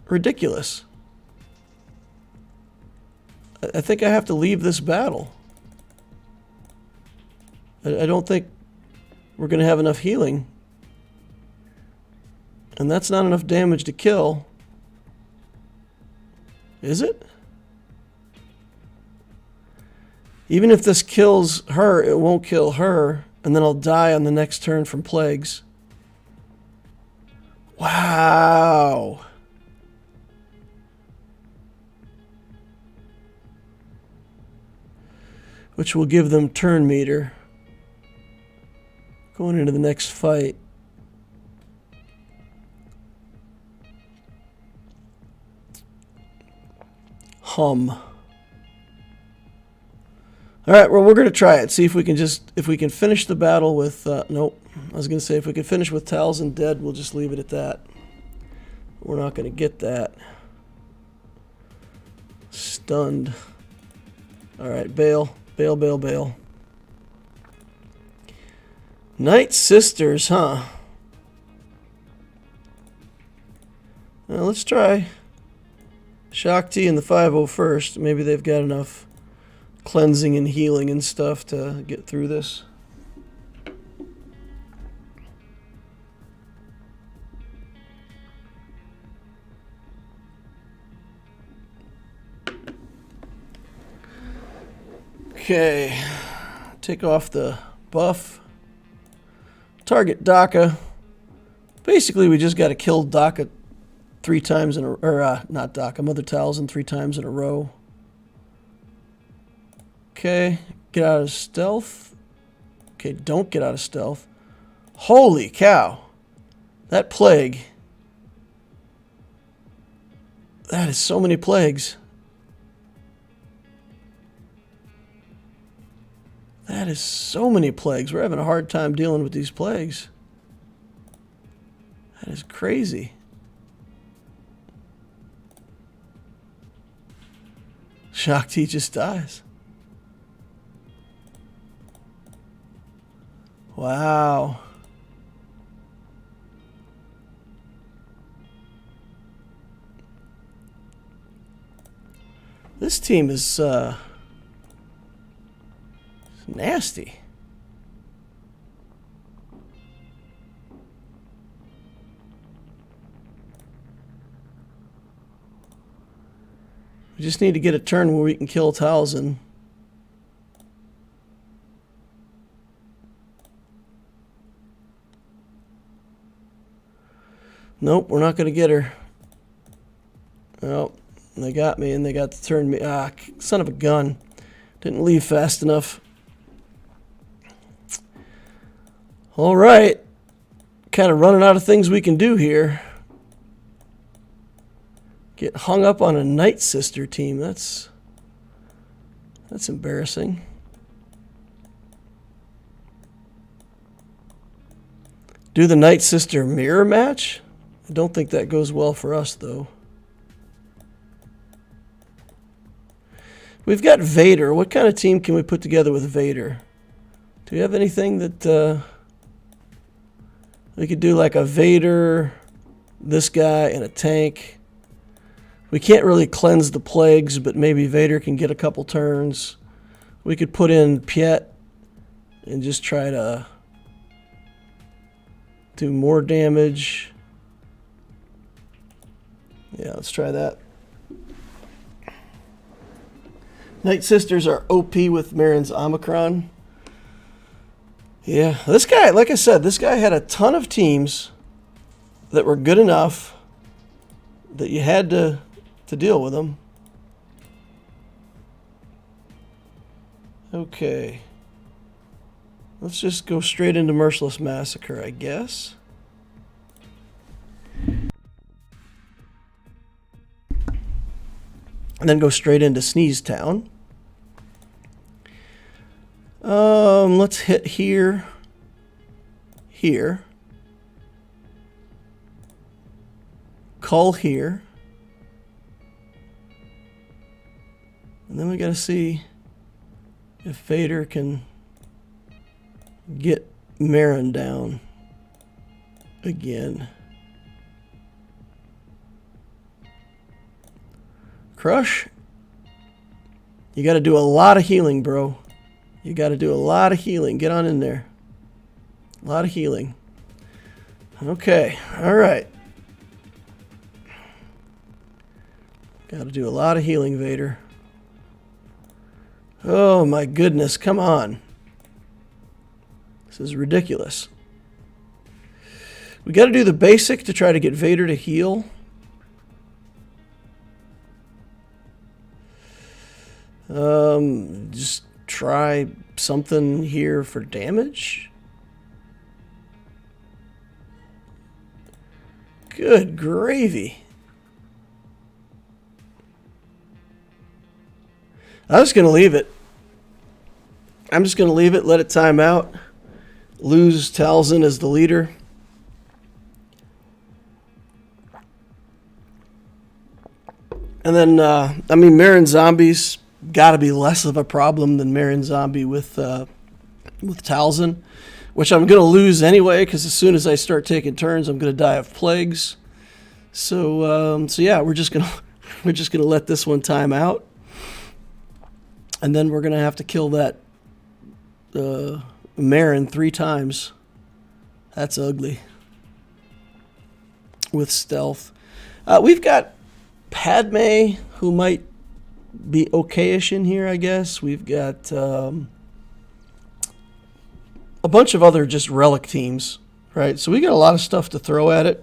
Ridiculous. I think I have to leave this battle. I don't think we're going to have enough healing. And that's not enough damage to kill. Is it? Even if this kills her, it won't kill her. And then I'll die on the next turn from plagues. Wow. Which will give them turn meter. Going into the next fight. Hum. All right, well, we're going to try it. See if we can finish the battle with, nope. I was going to say if we can finish with Talzin dead, we'll just leave it at that. We're not going to get that. Stunned. All right, bail. Bail, bail, bail. Night Sisters, huh? Well, let's try Shakti and the 501st. Maybe they've got enough cleansing and healing and stuff to get through this. Okay, take off the buff. Target Daka. Basically, we just got to kill Daka 3 times in a, or not Daka, Mother Talzin 3 times in a row. Okay, get out of stealth. Okay, don't get out of stealth. Holy cow. That plague. That is so many plagues. That is so many plagues. We're having a hard time dealing with these plagues. That is crazy. Shakti just dies. Wow. This team is nasty. We just need to get a turn where we can kill Talzin. Nope, we're not going to get her. Nope, they got me and they got to turn me. Ah, son of a gun. Didn't leave fast enough. All right. Kind of running out of things we can do here. Get hung up on a Night Sister team. That's embarrassing. Do the Night Sister mirror match? I don't think that goes well for us, though. We've got Vader. What kind of team can we put together with Vader? Do we have anything that we could do, like a Vader, this guy, and a tank? We can't really cleanse the plagues, but maybe Vader can get a couple turns. We could put in Piet and just try to do more damage. Yeah, let's try that. Night Sisters are OP with Marin's Omicron. Yeah, this guy, like I said, this guy had a ton of teams that were good enough that you had to deal with them. Okay. Let's just go straight into Merciless Massacre, I guess. and then go straight into Sneeze Town. Let's hit here, here, Cull here, and then we got to see if Vader can get Marin down again. Crush, you got to do a lot of healing, bro. You got to do a lot of healing. Get on in there. A lot of healing. Okay. All right. Got to do a lot of healing, Vader. Oh, my goodness. Come on. This is ridiculous. We got to do the basic to try to get Vader to heal. Just try something here for damage. Good gravy. I'm just going to leave it. I'm just going to leave it, let it time out. Lose Talzin as the leader. And then, I mean, Marin Zombies got to be less of a problem than Marin Zombie with Talzin, which I'm going to lose anyway, because as soon as I start taking turns, I'm going to die of plagues. So yeah, we're just gonna let this one time out, and then we're going to have to kill that Marin 3 times. That's ugly. With stealth. We've got Padme, who might be okay-ish in here, I guess. We've got a bunch of other just relic teams, right? So we got a lot of stuff to throw at it.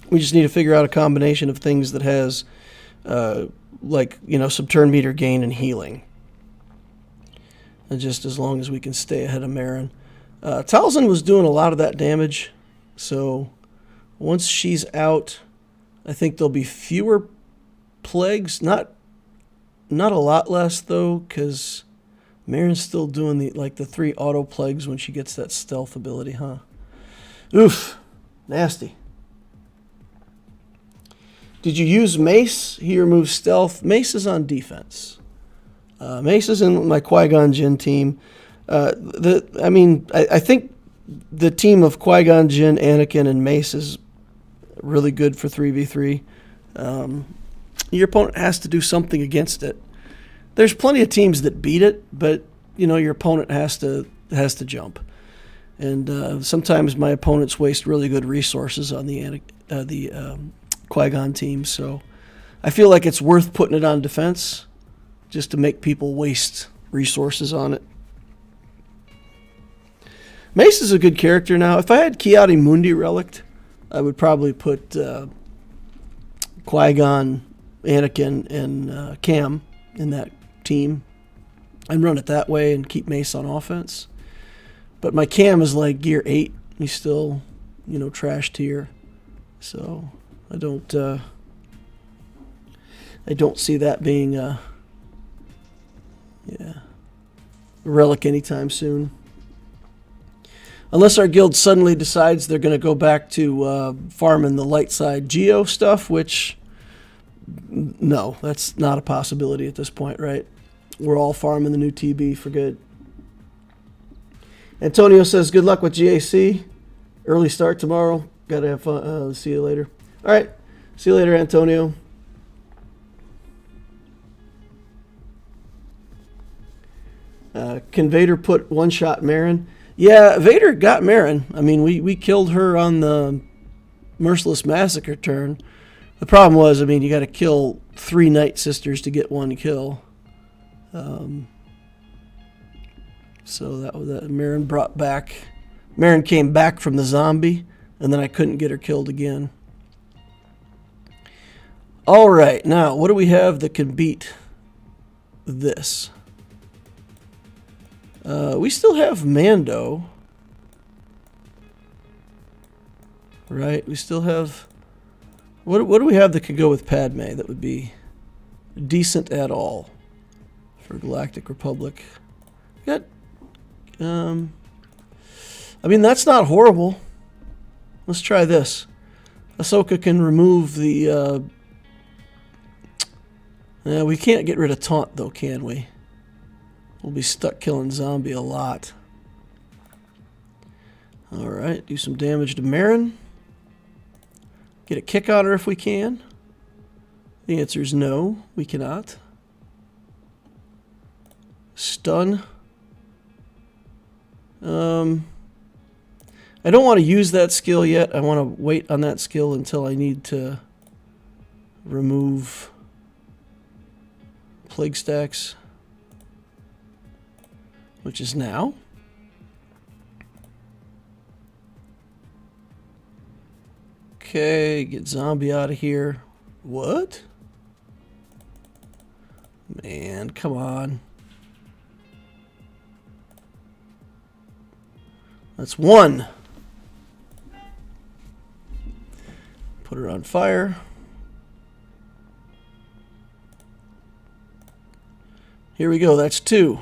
We just need to figure out a combination of things that has, like, you know, some turn meter gain and healing. And just as long as we can stay ahead of Marin. Talzin was doing a lot of that damage, so once she's out, I think there'll be fewer plagues. Not a lot less, though, because Marin's still doing the 3 auto plagues when she gets that stealth ability, huh? Oof. Nasty. Did you use Mace? He removes stealth. Mace is on defense. Mace is in my Qui-Gon Jinn team. I think the team of Qui-Gon Jinn, Anakin, and Mace is really good for 3v3. Your opponent has to do something against it. There's plenty of teams that beat it, but you know your opponent has to jump. And sometimes my opponents waste really good resources on the Qui-Gon team, so I feel like it's worth putting it on defense just to make people waste resources on it. Mace is a good character now. If I had Ki-Adi-Mundi relict, I would probably put Qui-Gon, Anakin, and Cam in that team and run it that way and keep Mace on offense. But my Cam is like gear 8. He's still, you know, trash tier. So I don't see that being a relic anytime soon. Unless our guild suddenly decides they're going to go back to farming the light side Geo stuff, which, no, that's not a possibility at this point, right? We're all farming the new TB for good. Antonio says, good luck with GAC. Early start tomorrow. Got to have fun. See you later. All right. See you later, Antonio. Can Vader put one-shot Marin? Yeah, Vader got Marin. I mean, we killed her on the Merciless Massacre turn. The problem was, I mean, you got to kill 3 Night Sisters to get 1 kill. So that Marin brought back. Marin came back from the zombie, and then I couldn't get her killed again. All right, now what do we have that can beat this? We still have Mando, right? We still have... What do we have that could go with Padme that would be decent at all for Galactic Republic. Got, I mean, that's not horrible. Let's try this. Ahsoka can remove the, we can't get rid of taunt though, can we? We'll be stuck killing zombie a lot. Alright, do some damage to Marin. Get a kick on her if we can. The answer is no, we cannot. Stun. I don't want to use that skill yet. I want to wait on that skill until I need to remove plague stacks, which is now. Okay, get zombie out of here. What? Man, come on. That's one. Put her on fire. Here we go, that's two.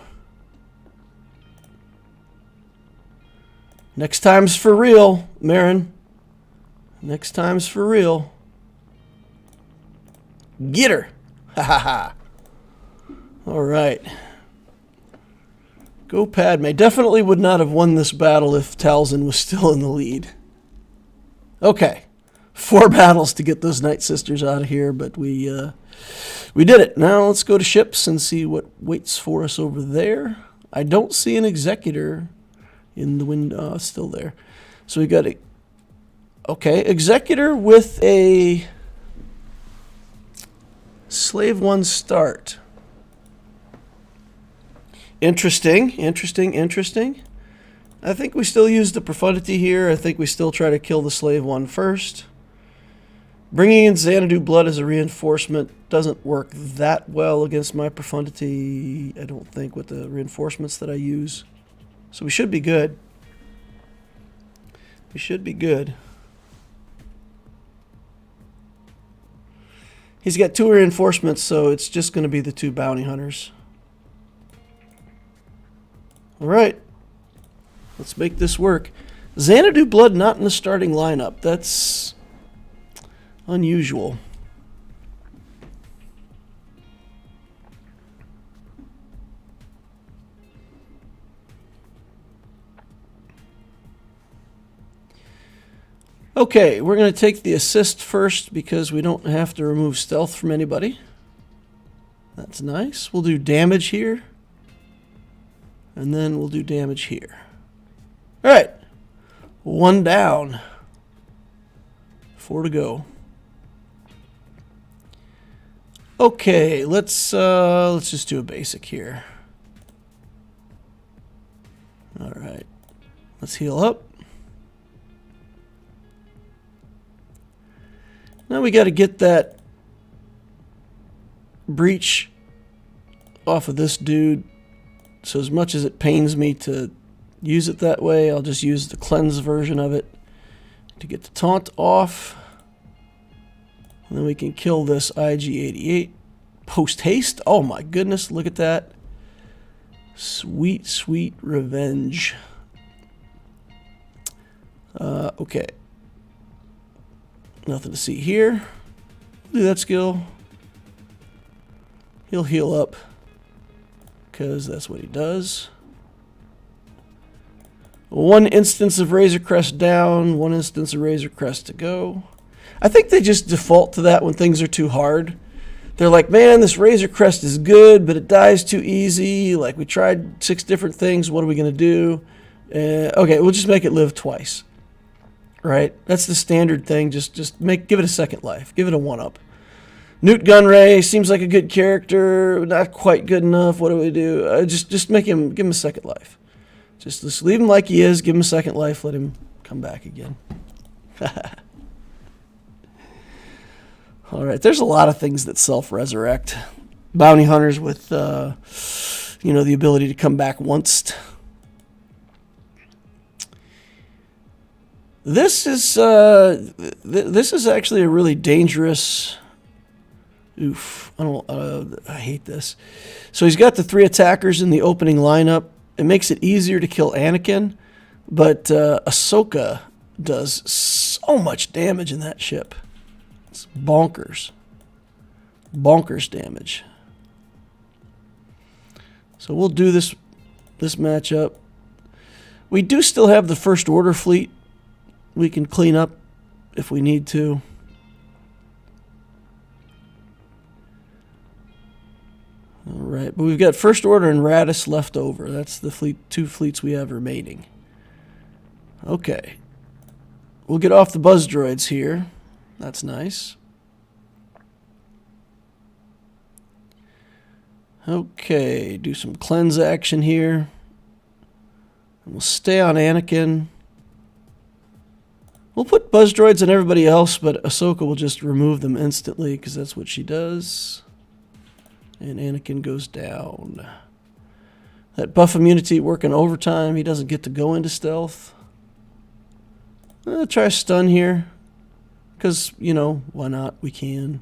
Next time's for real, Marin. Next time's for real. Get her! Ha ha ha. Alright. Go Padme. Definitely would not have won this battle if Talzin was still in the lead. Okay. 4 battles to get those Night Sisters out of here, but we did it. Now let's go to ships and see what waits for us over there. I don't see an Executor in the window. Still there. So we got a... Okay, Executor with a Slave 1 start. Interesting, interesting, interesting. I think we still use the Profundity here. I think we still try to kill the Slave 1 first. Bringing in Xanadu Blood as a reinforcement doesn't work that well against my Profundity, I don't think, with the reinforcements that I use. So we should be good. We should be good. He's got 2 reinforcements, so it's just going to be the 2 bounty hunters. Alright. Let's make this work. Xanadu Blood not in the starting lineup. That's unusual. Okay, we're going to take the assist first because we don't have to remove stealth from anybody. That's nice. We'll do damage here. And then we'll do damage here. Alright. 1 down. 4 to go. Okay, let's just do a basic here. Alright. Let's heal up. Now we got to get that breach off of this dude. So as much as it pains me to use it that way, I'll just use the cleanse version of it to get the taunt off. And then we can kill this IG-88. Post haste. Oh my goodness, look at that. Sweet, sweet revenge. Okay. Nothing to see here. Do that skill. He'll heal up because that's what he does. 1 instance of Razor Crest down, 1 instance of Razor Crest to go. I think they just default to that when things are too hard. They're like, man, this Razor Crest is good, but it dies too easy. Like, we tried 6 different things. What are we going to do? Okay, we'll just make it live twice. Right? That's the standard thing. Just give it a second life. Give it a 1-up. Newt Gunray seems like a good character. Not quite good enough. What do we do? Just give him a second life. Just leave him like he is. Give him a second life. Let him come back again. All right. There's a lot of things that self-resurrect. Bounty hunters with, the ability to come back once. This is actually a really dangerous. Oof. I hate this. So he's got the 3 attackers in the opening lineup. It makes it easier to kill Anakin, but Ahsoka does so much damage in that ship. It's bonkers. Bonkers damage. So we'll do this matchup. We do still have the First Order fleet we can clean up if we need to. All right, but we've got First Order and Radis left over. That's the 2 fleets we have remaining. Okay. We'll get off the buzz droids here. That's nice. Okay, do some cleanse action here. And we'll stay on Anakin. We'll put buzz droids on everybody else, but Ahsoka will just remove them instantly because that's what she does. And Anakin goes down. That buff immunity working overtime. He doesn't get to go into stealth. Try a stun here. Because, you know, why not? We can.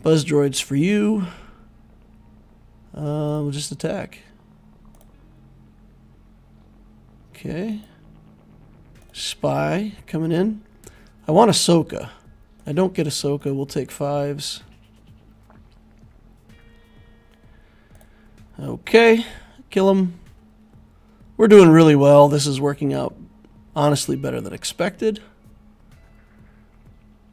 Buzz droids for you. We'll just attack. Okay. Spy coming in. I want Ahsoka. I don't get Ahsoka. We'll take 5s. Okay. Kill him. We're doing really well. This is working out honestly better than expected.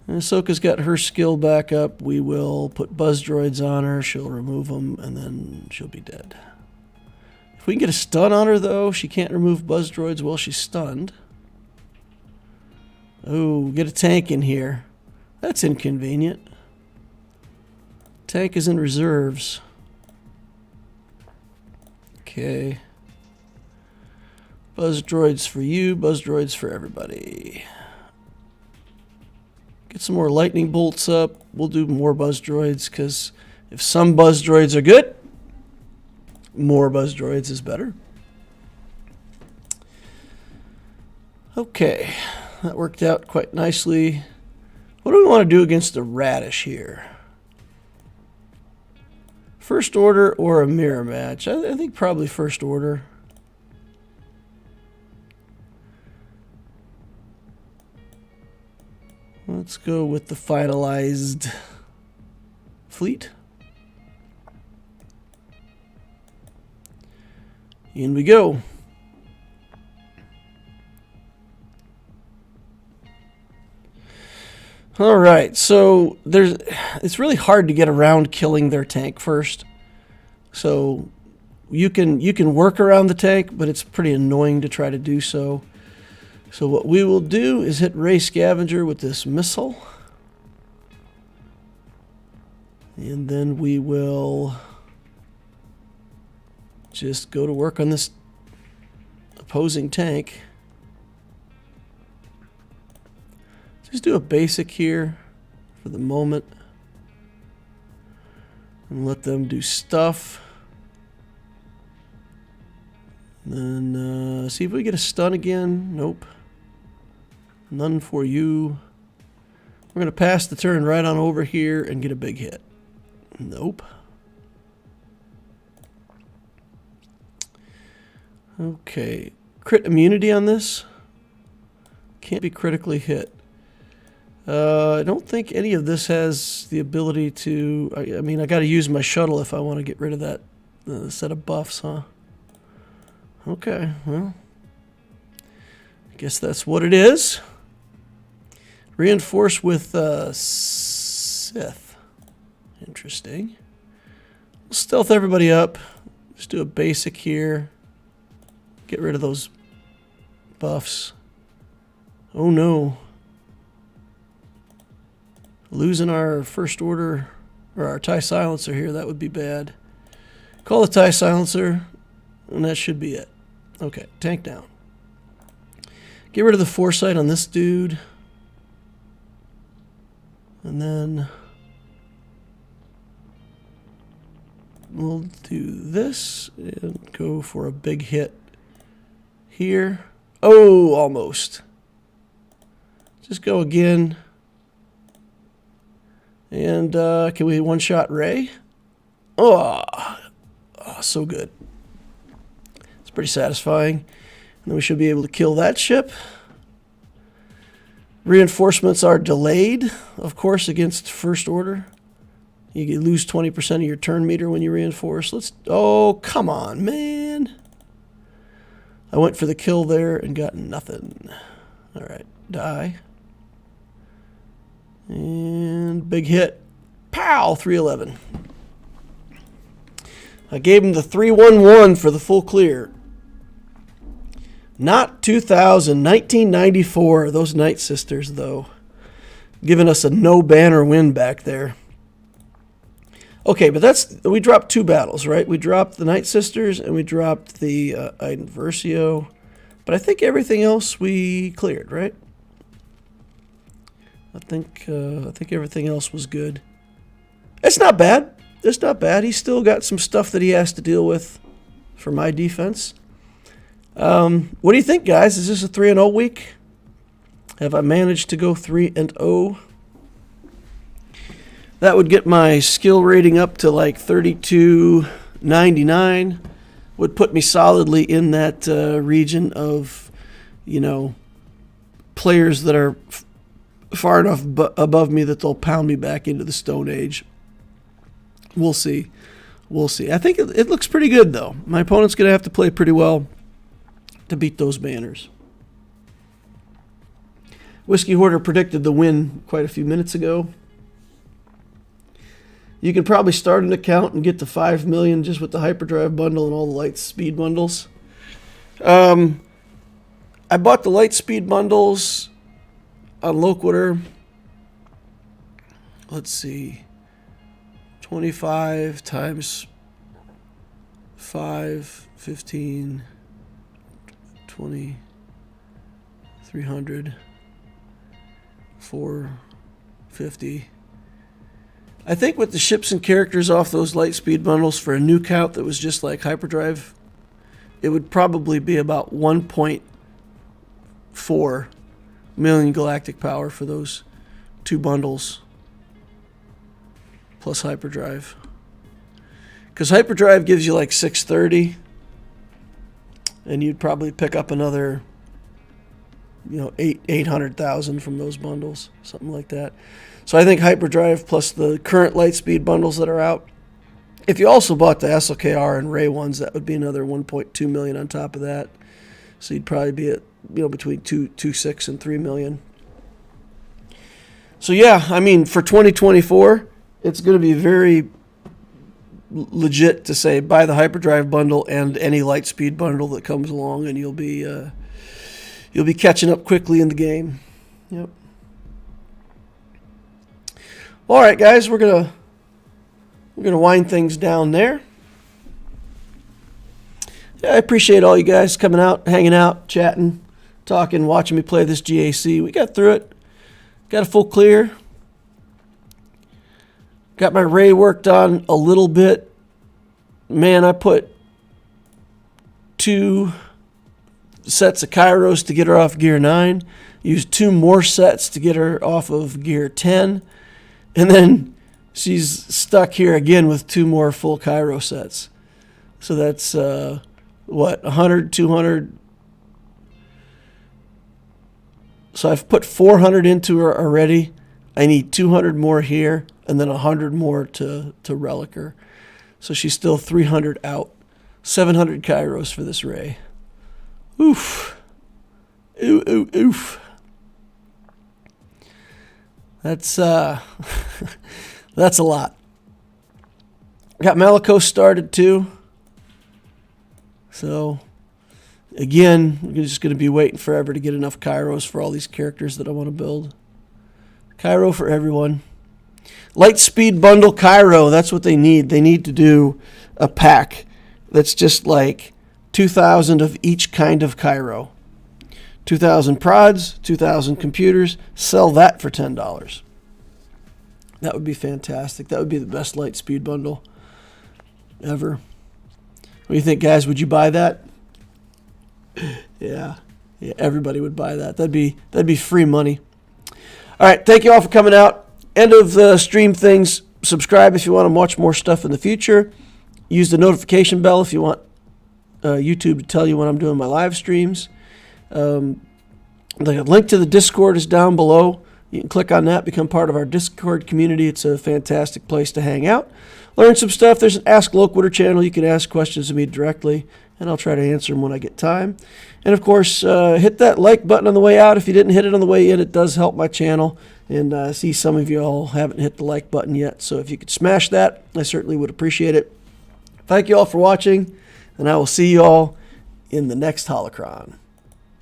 And Ahsoka's got her skill back up. We will put buzz droids on her. She'll remove them, and then she'll be dead. If we can get a stun on her, though, she can't remove buzz droids while she's stunned. Oh, get a tank in here. That's inconvenient. Tank is in reserves. Okay. Buzz droids for you, buzz droids for everybody. Get some more lightning bolts up. We'll do more buzz droids because if some buzz droids are good, more buzz droids is better. Okay, that worked out quite nicely. What do we want to do against the Radish here? First Order or a mirror match? I think probably First Order. Let's go with the finalized fleet. In we go. All right, so it's really hard to get around killing their tank first. So you can work around the tank, but it's pretty annoying to try to do so. So what we will do is hit Ray Scavenger with this missile. And then we will just go to work on this opposing tank. Just do a basic here for the moment. And let them do stuff. And then see if we get a stun again. Nope. None for you. We're going to pass the turn right on over here and get a big hit. Nope. Okay. Crit immunity on this. Can't be critically hit. I don't think any of this has the ability to... I mean, I got to use my shuttle if I want to get rid of that set of buffs, huh? Okay, well... I guess that's what it is. Reinforce with Sith. Interesting. We'll stealth everybody up. Just do a basic here. Get rid of those buffs. Oh no. Losing our First Order, or our TIE Silencer here, that would be bad. Call the TIE Silencer, and that should be it. Okay, tank down. Get rid of the foresight on this dude. And then we'll do this and go for a big hit here. Oh, almost. Just go again. And can we one-shot Ray? Oh, so good. It's pretty satisfying. And then we should be able to kill that ship. Reinforcements are delayed, of course, against First Order. You lose 20% of your turn meter when you reinforce. Oh, come on, man. I went for the kill there and got nothing. All right, die. And big hit. Pow, 311. I gave him the 311 for the full clear. Not 2000, 1994. Those Night Sisters, though. Giving us a no-banner win back there. Okay, but we dropped 2 battles, right? We dropped the Night Sisters and we dropped the Inversio. But I think everything else we cleared, right? I think everything else was good. It's not bad. It's not bad. He's still got some stuff that he has to deal with for my defense. What do you think, guys? Is this a 3-0 week? Have I managed to go 3-0? That would get my skill rating up to like 3299. Would put me solidly in that region of, players that are far enough above me that they'll pound me back into the Stone Age. We'll see. We'll see. I think it looks pretty good, though. My opponent's going to have to play pretty well to beat those banners. Whiskey Hoarder predicted the win quite a few minutes ago. You can probably start an account and get to 5 million just with the hyperdrive bundle and all the light speed bundles. I bought the light speed bundles on Loquitur. Let's see. 25 times 5, 15, 20, 300, 450. I think with the ships and characters off those light speed bundles for a new count that was just like hyperdrive, it would probably be about 1.4 million galactic power for those 2 bundles plus hyperdrive. Because hyperdrive gives you like 630, and you'd probably pick up another 800,000 from those bundles, something like that. So I think hyperdrive plus the current lightspeed bundles that are out. If you also bought the SLKR and Ray ones, that would be another 1.2 million on top of that. So you'd probably be at between 2.6 and 3 million. So yeah, I mean for 2024, it's going to be very legit to say buy the hyperdrive bundle and any lightspeed bundle that comes along, and you'll be catching up quickly in the game. Yep. All right, guys, we're gonna wind things down there. Yeah, I appreciate all you guys coming out, hanging out, chatting, talking, watching me play this GAC. We got through it. Got a full clear. Got my Ray worked on a little bit. Man, I put 2 sets of Kairos to get her off gear 9. Used 2 more sets to get her off of gear 10. And then she's stuck here again with 2 more full Cairo sets. So that's, 100, 200. So I've put 400 into her already. I need 200 more here, and then 100 more to relic her. So she's still 300 out. 700 Kairos for this Ray. Oof. Ooh, ooh, oof. That's that's a lot. Got Malicos started too. So again, we're just going to be waiting forever to get enough Kairos for all these characters that I want to build. Cairo for everyone. Lightspeed bundle Cairo, that's what they need. They need to do a pack that's just like 2,000 of each kind of Cairo. 2,000 prods, 2,000 computers, sell that for $10. That would be fantastic. That would be the best Lightspeed bundle ever. What do you think, guys? Would you buy that? Yeah, everybody would buy that. That'd be free money. All right, thank you all for coming out. end of the stream things, subscribe if you want to watch more stuff in the future. Use the notification bell if you want YouTube to tell you when I'm doing my live streams. The link to the Discord is down below. You can click on that, become part of our Discord community. It's a fantastic place to hang out. Learn some stuff. There's an Ask Loquitur channel. You can ask questions to me directly, and I'll try to answer them when I get time. And, of course, hit that like button on the way out. If you didn't hit it on the way in, it does help my channel. And I see some of you all haven't hit the like button yet. So if you could smash that, I certainly would appreciate it. Thank you all for watching, and I will see you all in the next holocron.